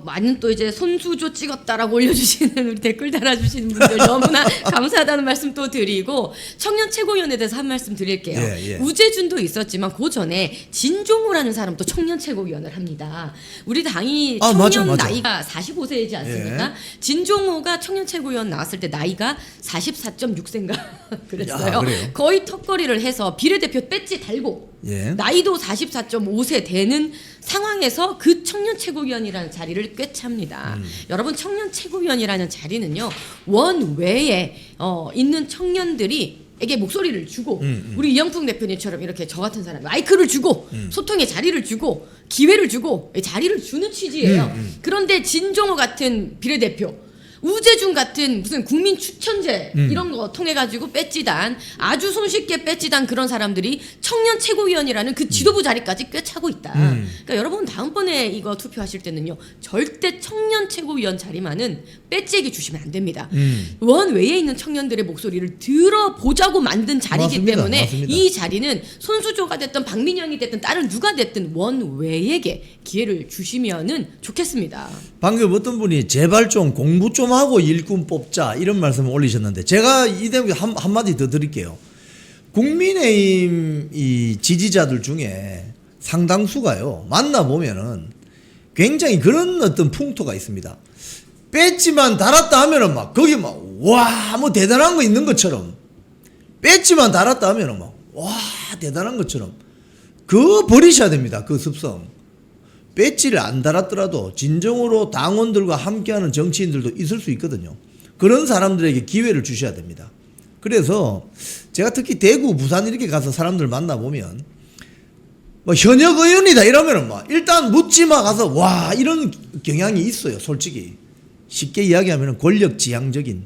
많은 또 이제 손수조 찍었다라고 올려주시는 우리 댓글 달아주시는 분들 너무나 감사하다는 말씀 또 드리고 청년 최고위원에 대해서 한 말씀 드릴게요. 예. 우재준도 있었지만 그 전에 진종호라는 사람도 청년 최고위원을 합니다. 우리 당이 청년 맞아. 나이가 45세이지 않습니까? 예. 진종호가 청년 최고위원 나왔을 때 나이가 44.6세인가 그랬어요. 야, 그래요? 거의 턱걸이를 해서 비례대표 배지 달고 예. 나이도 44.5세 되는 상황에서 그 청년 최고위원이라는 자리를 꿰찹니다. 여러분 청년 최고위원이라는 자리는요 원외에 있는 청년들이에게 목소리를 주고 우리 이영풍 대표님처럼 이렇게 저 같은 사람 마이크를 주고 소통의 자리를 주고 기회를 주고 자리를 주는 취지예요. 그런데 진종호 같은 비례대표 우재준 같은 무슨 국민 추천제 이런 거 통해 가지고 배지단 아주 손쉽게 배지단 그런 사람들이 청년 최고위원이라는 그 지도부 자리까지 꿰차고 있다. 그러니까 여러분 다음번에 이거 투표하실 때는요 절대 청년 최고위원 자리만은 배지에게 주시면 안 됩니다. 원 외에 있는 청년들의 목소리를 들어보자고 만든 자리이기 맞습니다. 때문에 맞습니다. 이 자리는 손수조가 됐든 박민영이 됐든 다른 누가 됐든 원 외에게 기회를 주시면은 좋겠습니다. 방금 어떤 분이 제발 좀 공부 좀 하고 일꾼 뽑자 이런 말씀을 올리셨는데 제가 이 대목에 한마디 더 드릴게요. 국민의힘 이 지지자들 중에 상당수가요 만나보면은 굉장히 그런 어떤 풍토가 있습니다. 배지만 달았다 하면은 막 거기 막 와 뭐 대단한 거 있는 것처럼 배지만 달았다 하면은 막 와 대단한 것처럼 그거 버리셔야 됩니다. 그 습성. 배지를 안 달았더라도 진정으로 당원들과 함께하는 정치인들도 있을 수 있거든요. 그런 사람들에게 기회를 주셔야 됩니다. 그래서 제가 특히 대구, 부산 이렇게 가서 사람들 만나보면 뭐 현역 의원이다 이러면은 막 일단 묻지마 가서 와 이런 경향이 있어요. 솔직히 쉽게 이야기하면 권력지향적인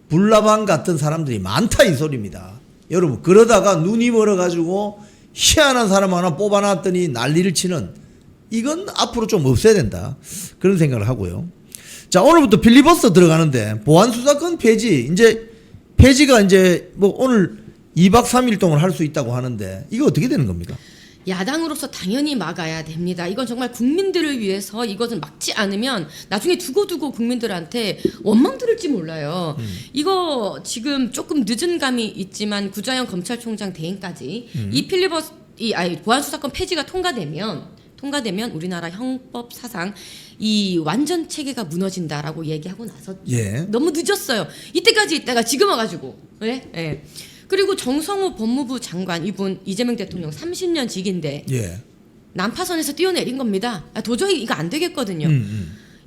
불나방 같은 사람들이 많다 이 소리입니다. 여러분 그러다가 눈이 멀어가지고 희한한 사람 하나 뽑아놨더니 난리를 치는 이건 앞으로 좀 없애야 된다. 그런 생각을 하고요. 자, 오늘부터 필리버스터 들어가는데 보안수사권 폐지 이제 폐지가 이제 뭐 오늘 2박 3일 동안 할 수 있다고 하는데 이거 어떻게 되는 겁니까? 야당으로서 당연히 막아야 됩니다. 이건 정말 국민들을 위해서 이것을 막지 않으면 나중에 두고두고 국민들한테 원망 들을지 몰라요. 이거 지금 조금 늦은 감이 있지만 구자영 검찰총장 대행까지 이 보안수사권 폐지가 통과되면 우리나라 형법 사상 이 완전 체계가 무너진다라고 얘기하고 나서 예. 너무 늦었어요. 이때까지 있다가 지금 와가지고. 예? 예. 그리고 정성호 법무부 장관 이분 이재명 대통령 30년 직인데 예. 난파선에서 뛰어내린 겁니다. 도저히 이거 안 되겠거든요.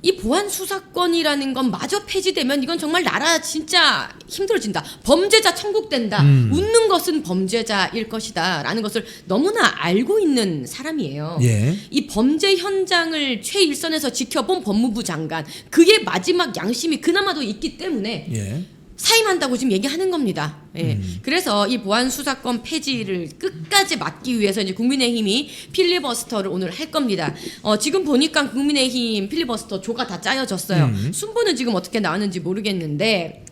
이 보안 수사권이라는 건 마저 폐지되면 이건 정말 나라 진짜 힘들어진다. 범죄자 천국된다. 웃는 것은 범죄자일 것이다라는 것을 너무나 알고 있는 사람이에요. 예. 이 범죄 현장을 최일선에서 지켜본 법무부 장관 그의 마지막 양심이 그나마도 있기 때문에 예. 사임한다고 지금 얘기하는 겁니다. 예. 그래서 이 보안 수사권 폐지를 끝까지 막기 위해서 이제 국민의힘이 필리버스터를 오늘 할 겁니다. 지금 보니까 국민의힘 필리버스터 조가 다 짜여졌어요. 순번은 지금 어떻게 나왔는지 모르겠는데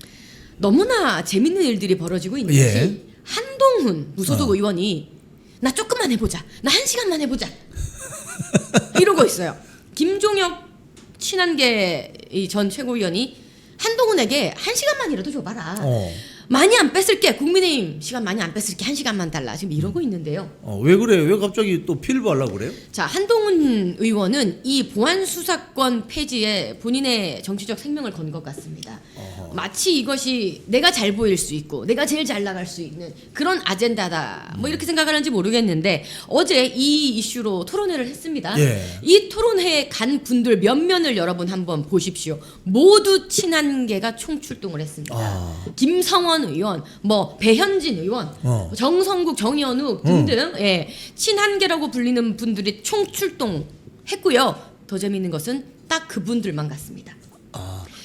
너무나 재밌는 일들이 벌어지고 있는 예. 것이 한동훈 무소속 의원이 나 조금만 해보자. 나 1시간만 해보자. 이러고 있어요. 김종혁 친한계 전 최고위원이 한동훈에게 1시간만이라도 줘봐라. 많이 안 뺏을게. 국민의힘 시간 많이 안 뺏을게. 1시간만 달라. 지금 이러고 있는데요. 왜 그래요? 왜 갑자기 또 필부하려고 그래요? 자, 한동훈 의원은 이 보안 수사권 폐지에 본인의 정치적 생명을 건 것 같습니다. 마치 이것이 내가 잘 보일 수 있고 내가 제일 잘 나갈 수 있는 그런 아젠다다. 뭐 이렇게 생각하는지 모르겠는데 어제 이 이슈로 토론회를 했습니다. 예. 이 토론회에 간 분들 몇 면을 여러분 한번 보십시오. 모두 친한계가 총출동을 했습니다. 김성원 의원, 뭐 배현진 의원, 정성국, 정현욱 등등 예, 친한계라고 불리는 분들이 총출동했고요. 더 재미있는 것은 딱 그분들만 갔습니다.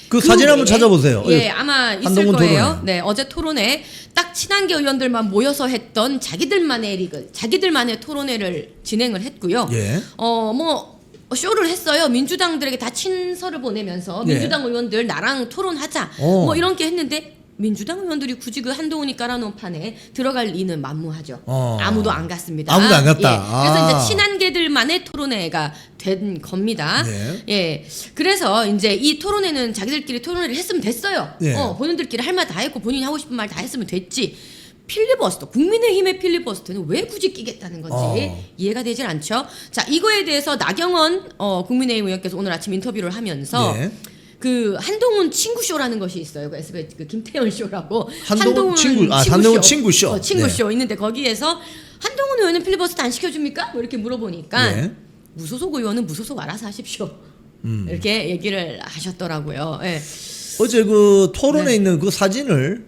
그 사진 한번 찾아보세요. 예, 아마 있을 한동훈 거예요. 토론회. 네, 어제 토론회 딱 친한계 의원들만 모여서 했던 자기들만의 리그, 자기들만의 토론회를 진행을 했고요. 예. 뭐 쇼를 했어요. 민주당들에게 다 친서를 보내면서 예. 민주당 의원들 나랑 토론하자. 뭐 이런 게 했는데 민주당 의원들이 굳이 그 한동훈이 깔아놓은 판에 들어갈 리는 만무하죠. 아무도 안 갔습니다. 아무도 안 갔다. 예, 그래서 이제 친한계들만의 토론회가 된 겁니다. 네. 예. 그래서 이제 이 토론회는 자기들끼리 토론회를 했으면 됐어요. 네. 본인들끼리 할 말 다 했고 본인이 하고 싶은 말 다 했으면 됐지. 필리버스터, 국민의힘의 필리버스터는 왜 굳이 끼겠다는 건지 이해가 되질 않죠. 자, 이거에 대해서 나경원 국민의힘 의원께서 오늘 아침 인터뷰를 하면서 예. 그 한동훈 친구 쇼라는 것이 있어요. 그 SBS 그 김태현 쇼라고 한동훈 친구 쇼. 친구 네. 쇼 있는데 거기에서 한동훈 의원은 필리버스터 안 시켜줍니까? 뭐 이렇게 물어보니까 예. 무소속 의원은 무소속 알아서 하십시오. 이렇게 얘기를 하셨더라고요. 예. 어제 그 토론에 네. 있는 그 사진을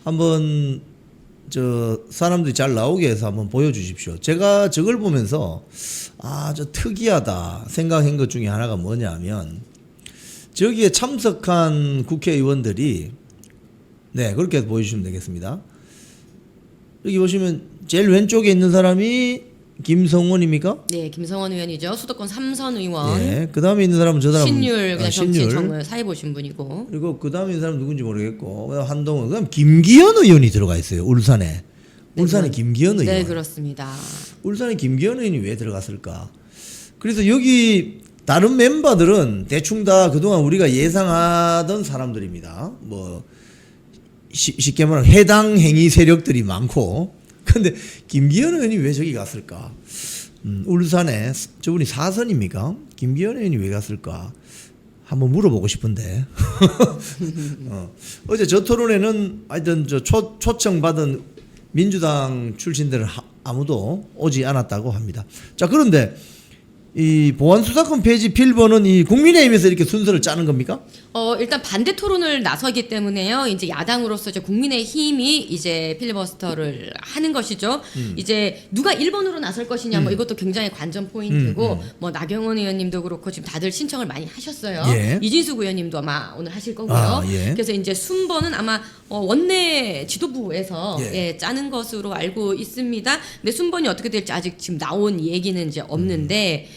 한번 저 사람들이 잘 나오게 해서 한번 보여주십시오. 제가 저걸 보면서 저 특이하다 생각한 것 중에 하나가 뭐냐면 저기에 참석한 국회의원들이 네 그렇게 보여주시면 되겠습니다. 여기 보시면 제일 왼쪽에 있는 사람이 김성원입니까? 네, 김성원 의원이죠. 수도권 3선 의원. 예. 그 다음에 있는 사람은 저 사람 신율 그냥 정치 신율. 정을 사회 보신 분이고. 그리고 그 다음에 있는 사람 누군지 모르겠고 그다음 한동훈 그다음 김기현 의원이 들어가 있어요. 울산에. 울산에 김기현 의원. 네, 그렇습니다. 울산에 김기현 의원이 왜 들어갔을까? 그래서 여기 다른 멤버들은 대충 다 그동안 우리가 예상하던 사람들입니다. 뭐 쉽게 말하면 해당 행위 세력들이 많고 근데 김기현 의원이 왜 저기 갔을까? 울산에 저분이 4선입니까? 김기현 의원이 왜 갔을까? 한번 물어보고 싶은데 어제 저 토론에는 하여튼 저 초청받은 민주당 출신들은 아무도 오지 않았다고 합니다. 자 그런데 이 보안수사권 폐지 필번은 이 국민의힘에서 이렇게 순서를 짜는 겁니까? 일단 반대 토론을 나서기 때문에요. 이제 야당으로서 이제 국민의힘이 이제 필리버스터를 하는 것이죠. 이제 누가 1번으로 나설 것이냐 뭐 이것도 굉장히 관전 포인트고 뭐 나경원 의원님도 그렇고 지금 다들 신청을 많이 하셨어요. 예. 이진숙 의원님도 아마 오늘 하실 거고요. 아, 예. 그래서 이제 순번은 아마 원내 지도부에서 예. 짜는 것으로 알고 있습니다. 근데 순번이 어떻게 될지 아직 지금 나온 얘기는 이제 없는데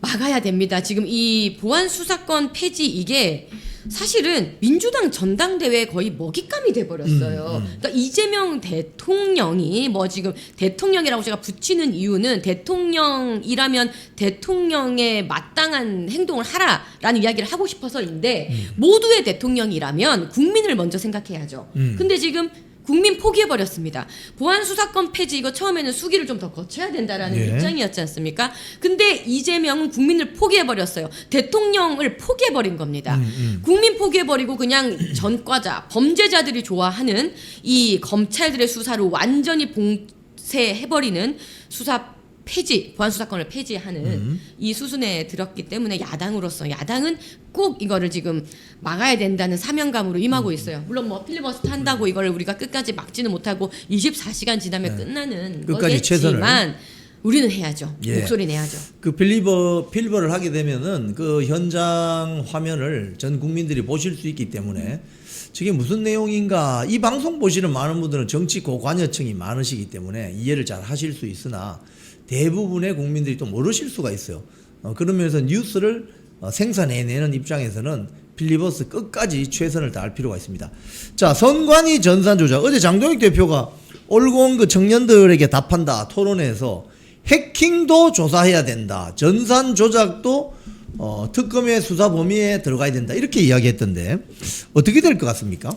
막아야 됩니다. 지금 이 보안 수사권 폐지 이게 사실은 민주당 전당대회에 거의 먹잇감이 돼버렸어요. 그러니까 이재명 대통령이 뭐 지금 대통령이라고 제가 붙이는 이유는 대통령이라면 대통령의 마땅한 행동을 하라라는 이야기를 하고 싶어서인데 모두의 대통령이라면 국민을 먼저 생각해야죠. 근데 지금 국민 포기해버렸습니다. 보안수사권 폐지 이거 처음에는 수기를 좀 더 거쳐야 된다라는 예. 입장이었지 않습니까? 근데 이재명은 국민을 포기해버렸어요. 대통령을 포기해버린 겁니다. 국민 포기해버리고 그냥 전과자, 범죄자들이 좋아하는 이 검찰들의 수사를 완전히 봉쇄해버리는 수사 폐지, 보안수사권을 폐지하는 이 수순에 들었기 때문에 야당은 꼭 이거를 지금 막아야 된다는 사명감으로 임하고 있어요. 물론 뭐 필리버스터 한다고 이걸 우리가 끝까지 막지는 못하고 24시간 지나면 끝나는 끝까지 거겠지만 우리는 해야죠. 예. 목소리 내야죠. 그 필버를 하게 되면은 그 현장 화면을 전 국민들이 보실 수 있기 때문에 저게 무슨 내용인가 이 방송 보시는 많은 분들은 정치 고관여층이 많으시기 때문에 이해를 잘 하실 수 있으나 대부분의 국민들이 또 모르실 수가 있어요. 그런 면에서 뉴스를 생산해내는 입장에서는 필리버스 끝까지 최선을 다할 필요가 있습니다. 자, 선관위 전산 조작. 어제 장동익 대표가 올고 그 청년들에게 답한다 토론회에서 해킹도 조사해야 된다. 전산 조작도 특검의 수사 범위에 들어가야 된다. 이렇게 이야기했던데 어떻게 될 것 같습니까?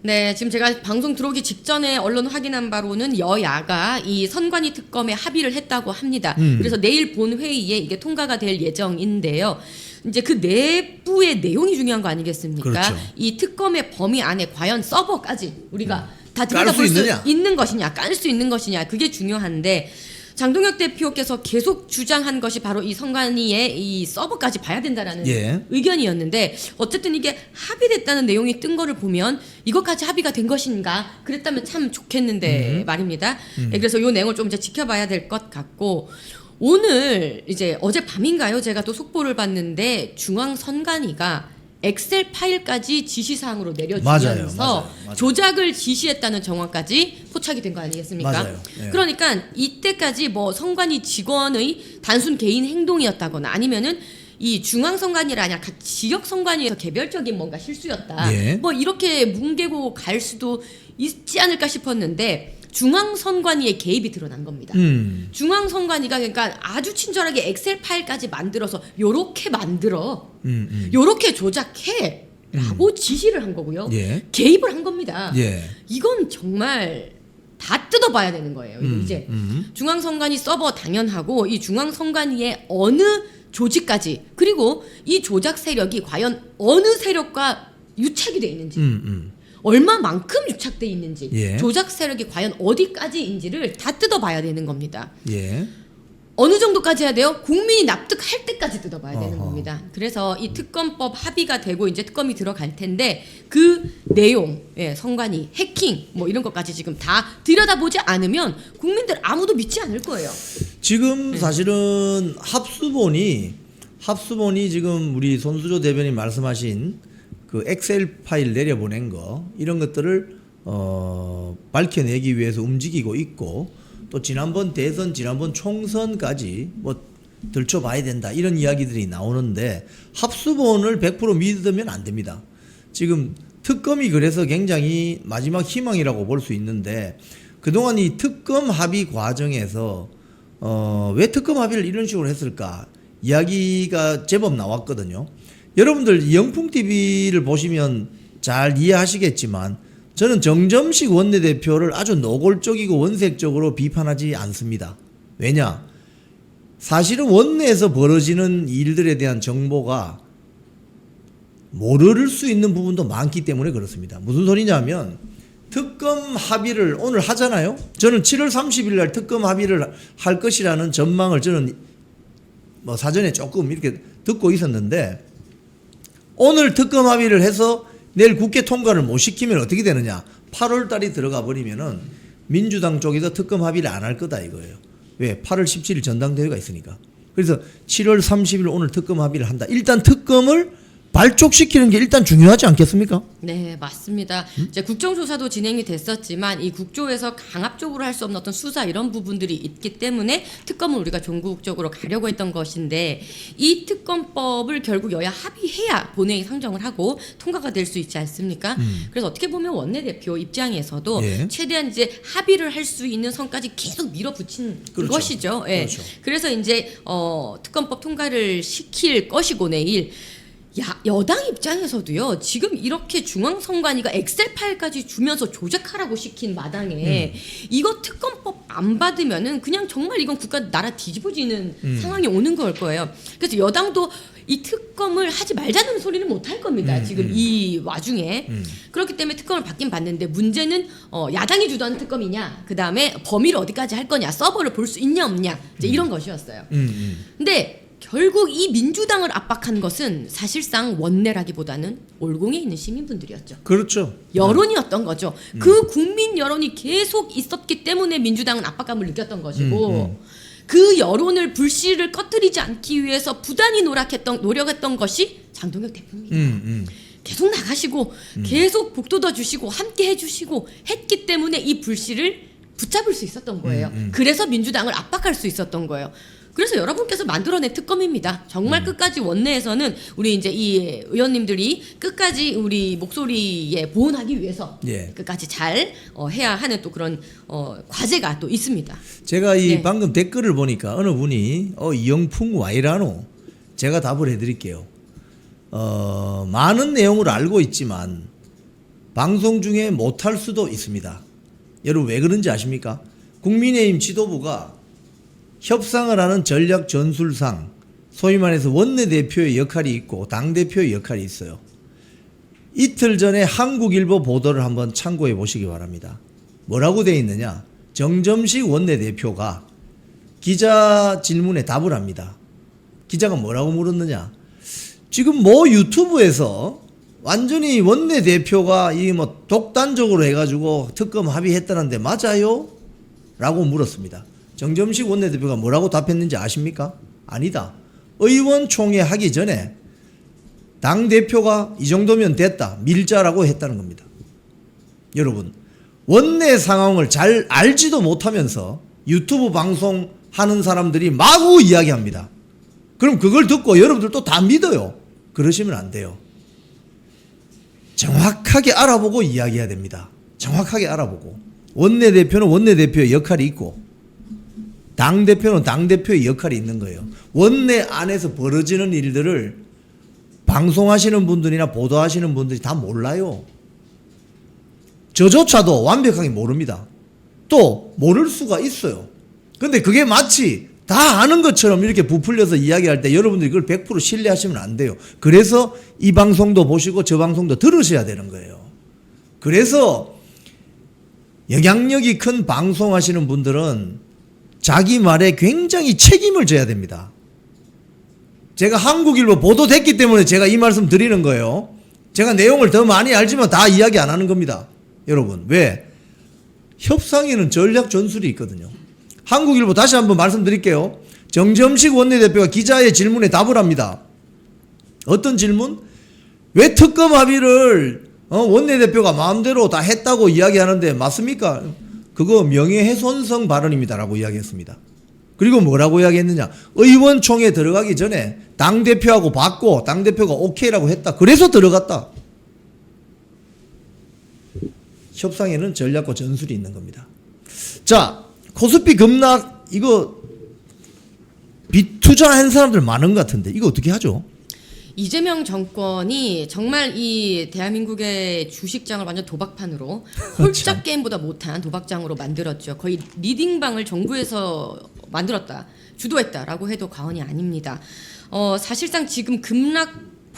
네, 지금 제가 방송 들어오기 직전에 언론 확인한 바로는 여야가 이 선관위 특검에 합의를 했다고 합니다. 그래서 내일 본회의에 이게 통과가 될 예정인데요. 이제 그 내부의 내용이 중요한 거 아니겠습니까? 그렇죠. 이 특검의 범위 안에 과연 서버까지 우리가 다 깔 들여다볼 수 수 있느냐? 있는 것이냐, 깔 수 있는 것이냐, 그게 중요한데 장동혁 대표께서 계속 주장한 것이 바로 이 선관위의 이 서버까지 봐야 된다라는 예. 의견이었는데 어쨌든 이게 합의됐다는 내용이 뜬 거를 보면 이것까지 합의가 된 것인가 그랬다면 참 좋겠는데 말입니다. 네, 그래서 이 내용을 좀 이제 지켜봐야 될 것 같고 오늘 이제 어제 밤인가요? 제가 또 속보를 봤는데 중앙선관위가 엑셀 파일까지 지시사항으로 내려주면서 맞아요. 조작을 지시했다는 정황까지 포착이 된 거 아니겠습니까? 맞아요. 예. 그러니까 이때까지 뭐 선관위 직원의 단순 개인 행동이었다거나 아니면은 이 중앙선관위라 아니라 각 지역선관위에서 개별적인 뭔가 실수였다. 예. 뭐 이렇게 뭉개고 갈 수도 있지 않을까 싶었는데 중앙선관위의 개입이 드러난 겁니다. 중앙선관위가 그러니까 아주 친절하게 엑셀 파일까지 만들어서 요렇게 만들어 요렇게 조작해 라고 지시를 한 거고요. 예. 개입을 한 겁니다. 예. 이건 정말 다 뜯어봐야 되는 거예요. 이제 중앙선관위 서버 당연하고 이 중앙선관위의 어느 조직까지 그리고 이 조작 세력이 과연 어느 세력과 유착이 돼 있는지 얼마만큼 유착돼 있는지 예. 조작 세력이 과연 어디까지인지를 다 뜯어봐야 되는 겁니다. 예. 어느 정도까지 해야 돼요? 국민이 납득할 때까지 뜯어봐야 되는 어허. 겁니다. 그래서 이 특검법 합의가 되고 이제 특검이 들어갈 텐데 그 내용, 예, 선관위, 해킹 뭐 이런 것까지 지금 다 들여다보지 않으면 국민들 아무도 믿지 않을 거예요. 지금 사실은 합수본이 지금 우리 손수조 대변인 말씀하신 그 엑셀 파일 내려보낸 거 이런 것들을 밝혀내기 위해서 움직이고 있고 또 지난번 대선 지난번 총선까지 뭐 들춰봐야 된다 이런 이야기들이 나오는데 합수본을 100% 믿으면 안 됩니다. 지금 특검이 그래서 굉장히 마지막 희망이라고 볼 수 있는데 그동안 이 특검 합의 과정에서 왜 특검 합의를 이런 식으로 했을까 이야기가 제법 나왔거든요. 여러분들 영풍TV를 보시면 잘 이해하시겠지만 저는 정점식 원내대표를 아주 노골적이고 원색적으로 비판하지 않습니다. 왜냐? 사실은 원내에서 벌어지는 일들에 대한 정보가 모를 수 있는 부분도 많기 때문에 그렇습니다. 무슨 소리냐면 특검 합의를 오늘 하잖아요. 저는 7월 30일 날 특검 합의를 할 것이라는 전망을 저는 뭐 사전에 조금 이렇게 듣고 있었는데 오늘 특검 합의를 해서 내일 국회 통과를 못 시키면 어떻게 되느냐? 8월 달이 들어가 버리면은 민주당 쪽에서 특검 합의를 안 할 거다 이거예요. 왜? 8월 17일 전당대회가 있으니까. 그래서 7월 30일 오늘 특검 합의를 한다. 일단 특검을 발족시키는 게 일단 중요하지 않겠습니까? 네, 맞습니다. 이제 국정조사도 진행이 됐었지만 이 국조에서 강압적으로 할 수 없는 어떤 수사 이런 부분들이 있기 때문에 특검을 우리가 전국적으로 가려고 했던 것인데 이 특검법을 결국 여야 합의해야 본회의 상정을 하고 통과가 될 수 있지 않습니까? 그래서 어떻게 보면 원내대표 입장에서도 예. 최대한 이제 합의를 할 수 있는 선까지 계속 밀어붙인 그렇죠. 것이죠. 예. 그렇죠. 그래서 이제 특검법 통과를 시킬 것이고 내일 여당 입장에서도요. 지금 이렇게 중앙선관위가 엑셀 파일까지 주면서 조작하라고 시킨 마당에 이거 특검법 안 받으면은 그냥 정말 이건 국가 나라 뒤집어지는 상황이 오는 걸 거예요. 그래서 여당도 이 특검을 하지 말자는 소리는 못 할 겁니다. 지금 이 와중에 그렇기 때문에 특검을 받긴 받는데 문제는 야당이 주도하는 특검이냐, 그 다음에 범위를 어디까지 할 거냐, 서버를 볼 수 있냐 없냐 이제 이런 것이었어요. 근데 결국 이 민주당을 압박한 것은 사실상 원내라기보다는 올공에 있는 시민분들이었죠. 그렇죠. 여론이었던 거죠. 그 국민 여론이 계속 있었기 때문에 민주당은 압박감을 느꼈던 것이고 그 여론을 불씨를 꺼뜨리지 않기 위해서 부단히 노력했던 것이 장동혁 대표입니다. 계속 나가시고 계속 복돋아 주시고 함께 해주시고 했기 때문에 이 불씨를 붙잡을 수 있었던 거예요. 그래서 민주당을 압박할 수 있었던 거예요. 그래서 여러분께서 만들어낸 특검입니다. 정말 끝까지 원내에서는 우리 이제 이 의원님들이 끝까지 우리 목소리에 보온하기 위해서 예. 끝까지 잘 해야 하는 또 그런 과제가 또 있습니다. 제가 이 네. 방금 댓글을 보니까 어느 분이 이영풍 와이라노 제가 답을 해드릴게요. 많은 내용을 알고 있지만 방송 중에 못할 수도 있습니다. 여러분 왜 그런지 아십니까? 국민의힘 지도부가 협상을 하는 전략 전술상 소위 말해서 원내대표의 역할이 있고 당대표의 역할이 있어요. 이틀 전에 한국일보 보도를 한번 참고해 보시기 바랍니다. 뭐라고 되어 있느냐? 정점식 원내대표가 기자 질문에 답을 합니다. 기자가 뭐라고 물었느냐? 지금 뭐 유튜브에서 완전히 원내대표가 이 뭐 독단적으로 해가지고 특검 합의했다는데 맞아요? 라고 물었습니다. 정점식 원내대표가 뭐라고 답했는지 아십니까? 아니다. 의원총회 하기 전에 당대표가 이 정도면 됐다. 밀자라고 했다는 겁니다. 여러분, 원내 상황을 잘 알지도 못하면서 유튜브 방송하는 사람들이 마구 이야기합니다. 그럼 그걸 듣고 여러분들도 다 믿어요. 그러시면 안 돼요. 정확하게 알아보고 이야기해야 됩니다. 정확하게 알아보고. 원내대표는 원내대표의 역할이 있고 당대표는 당대표의 역할이 있는 거예요. 원내 안에서 벌어지는 일들을 방송하시는 분들이나 보도하시는 분들이 다 몰라요. 저조차도 완벽하게 모릅니다. 또 모를 수가 있어요. 근데 그게 마치 다 아는 것처럼 이렇게 부풀려서 이야기할 때 여러분들이 그걸 100% 신뢰하시면 안 돼요. 그래서 이 방송도 보시고 저 방송도 들으셔야 되는 거예요. 그래서 영향력이 큰 방송하시는 분들은 자기 말에 굉장히 책임을 져야 됩니다. 제가 한국일보 보도됐기 때문에 제가 이 말씀 드리는 거예요. 제가 내용을 더 많이 알지만 다 이야기 안 하는 겁니다. 여러분 왜? 협상에는 전략 전술이 있거든요. 한국일보 다시 한번 말씀드릴게요. 정점식 원내대표가 기자의 질문에 답을 합니다. 어떤 질문? 왜 특검 합의를 원내대표가 마음대로 다 했다고 이야기하는데 맞습니까? 그거 명예훼손성 발언입니다라고 이야기했습니다. 그리고 뭐라고 이야기했느냐? 의원총회 들어가기 전에 당대표하고 받고 당대표가 오케이라고 했다. 그래서 들어갔다. 협상에는 전략과 전술이 있는 겁니다. 자, 코스피 급락 이거 빚 투자한 사람들 많은 것 같은데 이거 어떻게 하죠? 이재명 정권이 정말 이 대한민국의 주식장을 완전 도박판으로 홀짝 게임보다 못한 도박장으로 만들었죠. 거의 리딩방을 정부에서 만들었다, 주도했다라고 해도 과언이 아닙니다. 사실상 지금 급락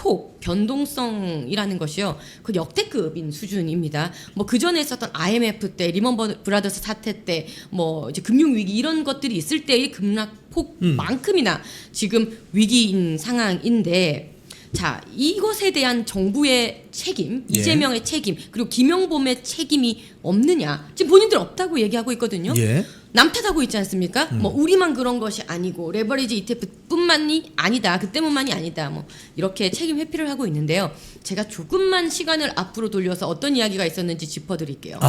낙폭 변동성이라는 것이요, 그 역대급인 수준입니다. 뭐 그 전에 있었던 IMF 때, 리먼 브라더스 사태 때, 뭐 이제 금융 위기 이런 것들이 있을 때의 급락폭만큼이나 지금 위기인 상황인데, 자, 이것에 대한 정부의 책임, 예. 이재명의 책임, 그리고 김영범의 책임이 없느냐? 지금 본인들 없다고 얘기하고 있거든요. 예. 남 탓하고 있지 않습니까? 뭐 우리만 그런 것이 아니고 레버리지 ETF뿐만이 아니다, 그때문만이 아니다, 뭐 이렇게 책임 회피를 하고 있는데요. 제가 조금만 시간을 앞으로 돌려서 어떤 이야기가 있었는지 짚어드릴게요.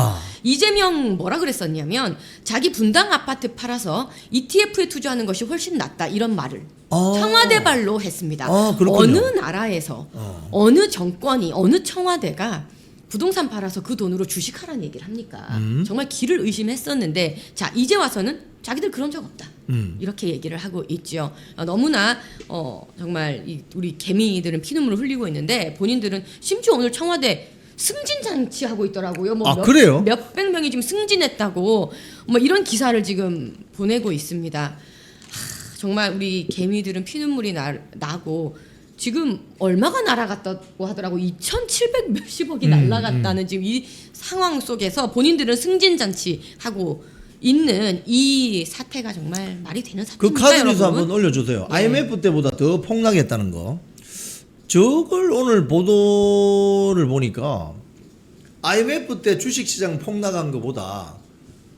이재명 뭐라 그랬었냐면 자기 분당 아파트 팔아서 ETF에 투자하는 것이 훨씬 낫다, 이런 말을 청와대 발로 했습니다. 그렇군요. 어느 나라에서 어느 정권이, 어느 청와대가 부동산 팔아서 그 돈으로 주식하라는 얘기를 합니까? 정말 길을 의심했었는데, 자, 이제 와서는 자기들 그런 적 없다, 이렇게 얘기를 하고 있죠. 너무나 정말 우리 개미들은 피눈물을 흘리고 있는데, 본인들은 심지어 오늘 청와대 승진 잔치하고 있더라고요. 뭐 그래요? 몇백 명이 지금 승진했다고 뭐 이런 기사를 지금 보내고 있습니다. 정말 우리 개미들은 피눈물이 나고, 지금 얼마가 날아갔다고 하더라고. 2,700 몇십억이 날아갔다는 지금 이 상황 속에서 본인들은 승진잔치 하고 있는 이 사태가 정말 말이 되는 그 사태입니까, 카드 여러분? 뉴스 한번 올려주세요. IMF 때보다 더 폭락했다는 거. 저걸 오늘 보도를 보니까 IMF 때 주식시장 폭락한 것보다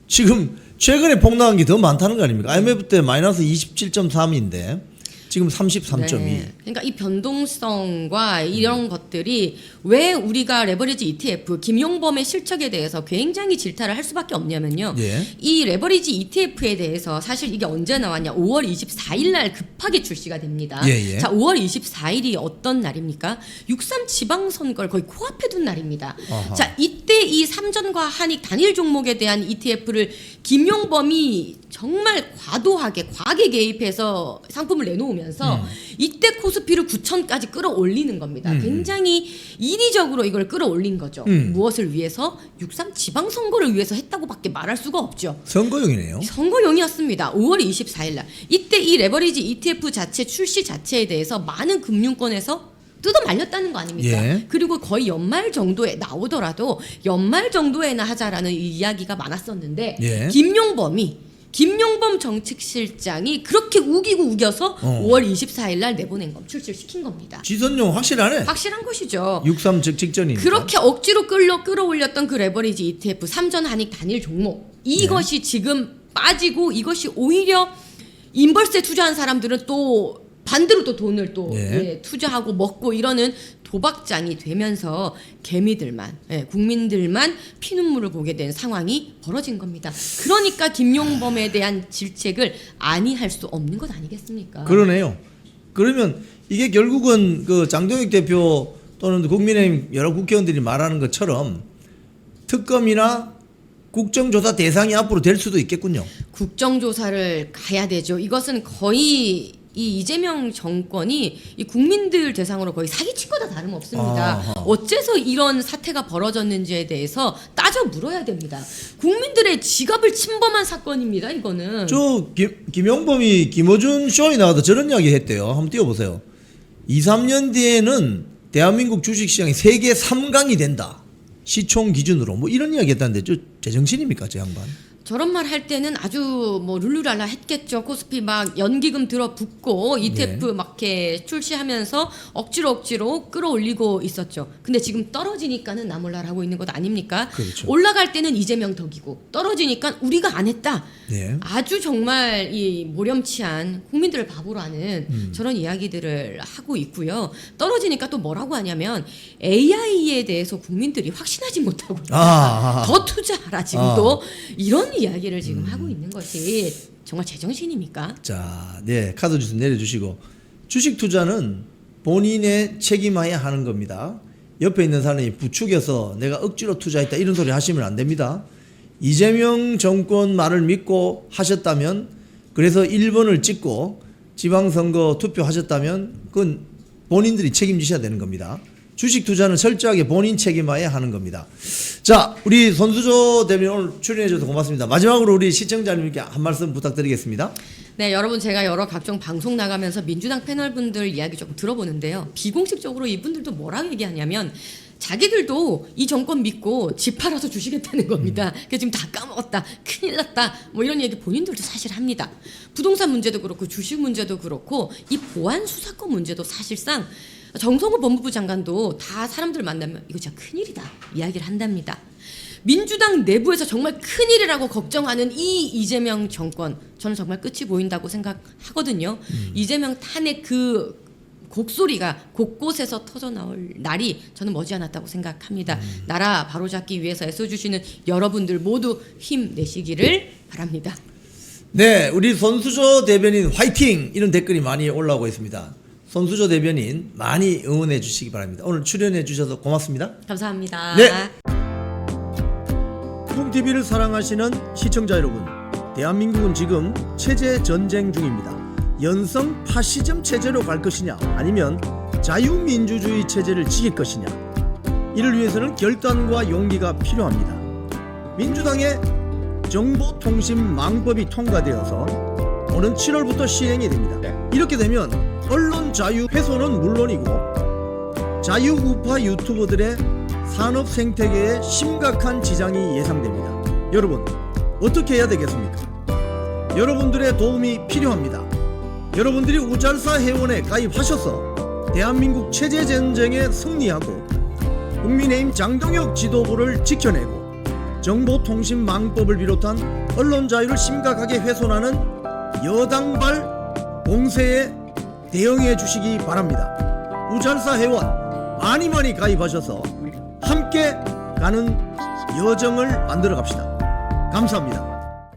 지금 최근에 폭락한 게 더 많다는 거 아닙니까? IMF 때 마이너스 27.3인데 지금 33.2. 네. 그러니까 이 변동성과 이런 것들이 왜 우리가 레버리지 ETF 김용범의 실적에 대해서 굉장히 질타를 할 수밖에 없냐면요. 예. 이 레버리지 ETF에 대해서 사실 이게 언제 나왔냐? 5월 24일 날 급하게 출시가 됩니다. 예. 자, 5월 24일이 어떤 날입니까? 6.3 지방선거를 거의 코앞에 둔 날입니다. 아하. 자, 이때 이 삼전과 한익 단일 종목에 대한 ETF를 김용범이 정말 과하게 개입해서 상품을 내놓으면서 이때 코스피를 9천까지 끌어올리는 겁니다. 굉장히 인위적으로 이걸 끌어올린 거죠. 무엇을 위해서? 6.3 지방선거를 위해서 했다고밖에 말할 수가 없죠. 선거용이네요. 선거용이었습니다. 5월 24일 날. 이때 이 레버리지 ETF 자체 출시 자체에 대해서 많은 금융권에서 뜯어 말렸다는 거 아닙니까? 예. 그리고 거의 연말 정도에 나오더라도 연말 정도에나 하자라는 이야기가 많았었는데, 예. 김용범 정책실장이 그렇게 우겨서 5월 24일 날 내보낸 거, 출시를 시킨 겁니다. 지선용 확실하네. 확실한 것이죠. 63 직전이니까. 그렇게 억지로 끌어올렸던 그 레버리지 ETF 삼전 한익 단일 종목, 이것이 지금 빠지고, 이것이 오히려 인버스에 투자한 사람들은 또 반대로 또 돈을 또 투자하고 먹고 이러는 도박장이 되면서 개미들만, 국민들만 피눈물을 보게 된 상황이 벌어진 겁니다. 그러니까 김용범에 대한 질책을 아니할 수 없는 것 아니겠습니까? 그러네요. 그러면 이게 결국은 그 장동혁 대표 또는 국민의힘 여러 국회의원들이 말하는 것처럼 특검이나 국정조사 대상이 앞으로 될 수도 있겠군요. 국정조사를 가야 되죠. 이것은 거의 이 이재명 정권이 이 국민들 대상으로 거의 사기친 거다 다름없습니다. 아하. 어째서 이런 사태가 벌어졌는지에 대해서 따져 물어야 됩니다. 국민들의 지갑을 침범한 사건입니다, 이거는. 김용범이 김어준 쇼에 나가서 저런 이야기 했대요. 한번 띄워보세요. 2, 3년 뒤에는 대한민국 주식시장이 세계 3강이 된다. 시총 기준으로 뭐 이런 이야기 했다는데 저 제정신입니까, 저 양반? 저런 말 할 때는 아주 뭐 룰루랄라 했겠죠. 코스피 막 연기금 들어붙고 ETF 마켓 출시하면서 억지로 끌어올리고 있었죠. 근데 지금 떨어지니까는 나 몰라라 하고 있는 것 아닙니까? 그렇죠. 올라갈 때는 이재명 덕이고 떨어지니까 우리가 안 했다. 네. 아주 정말 이 모렴치한 국민들을 바보로 하는 저런 이야기들을 하고 있고요. 떨어지니까 또 뭐라고 하냐면 AI에 대해서 국민들이 확신하지 못하고 있다. 더 투자하라 지금 또 이런 이야기를 지금 하고 있는 것이 정말 제정신입니까? 자, 네, 카드 주스 내려주시고, 주식 투자는 본인의 책임하에 하는 겁니다. 옆에 있는 사람이 부추겨서 내가 억지로 투자했다 이런 소리 하시면 안 됩니다. 이재명 정권 말을 믿고 하셨다면, 그래서 1번을 찍고 지방선거 투표하셨다면 그건 본인들이 책임지셔야 되는 겁니다. 주식 투자는 철저하게 본인 책임하에 하는 겁니다. 자, 우리 손수조 대변인 오늘 출연해 주셔서 고맙습니다. 마지막으로 우리 시청자님께 한 말씀 부탁드리겠습니다. 네, 여러분 제가 여러 각종 방송 나가면서 민주당 패널분들 이야기 조금 들어보는데요. 비공식적으로 이분들도 뭐라고 얘기하냐면 자기들도 이 정권 믿고 집 팔아서 주시겠다는 겁니다. 그래서 지금 다 까먹었다, 큰일 났다, 뭐 이런 얘기 본인들도 사실 합니다. 부동산 문제도 그렇고 주식 문제도 그렇고 이 보안 수사권 문제도 사실상 정성호 법무부 장관도 다 사람들 만나면 이거 진짜 큰일이다 이야기를 한답니다. 민주당 내부에서 정말 큰일이라고 걱정하는 이 이재명 정권, 저는 정말 끝이 보인다고 생각하거든요. 이재명 탄핵 그 곡소리가 곳곳에서 터져 나올 날이 저는 머지않았다고 생각합니다. 나라 바로잡기 위해서 애써주시는 여러분들 모두 힘내시기를 바랍니다. 네, 우리 손수조 대변인 화이팅! 이런 댓글이 많이 올라오고 있습니다. 손수조 대변인 많이 응원해 주시기 바랍니다. 오늘 출연해 주셔서 고맙습니다. 감사합니다. 네. 쿵TV를 사랑하시는 시청자 여러분, 대한민국은 지금 체제 전쟁 중입니다. 연성 파시즘 체제로 갈 것이냐, 아니면 자유민주주의 체제를 지킬 것이냐, 이를 위해서는 결단과 용기가 필요합니다. 민주당의 정보통신망법이 통과되어서 오는 7월부터 시행이 됩니다. 이렇게 되면 언론 자유 훼손은 물론이고 자유우파 유튜버들의 산업 생태계에 심각한 지장이 예상됩니다. 여러분, 어떻게 해야 되겠습니까? 여러분들의 도움이 필요합니다. 여러분들이 우잘사 회원에 가입하셔서 대한민국 체제 전쟁에 승리하고 국민의힘 장동혁 지도부를 지켜내고 정보통신망법을 비롯한 언론 자유를 심각하게 훼손하는 여당발 공세에 대응해 주시기 바랍니다. 우잘사 회원 많이 가입하셔서 함께 가는 여정을 만들어 갑시다. 감사합니다.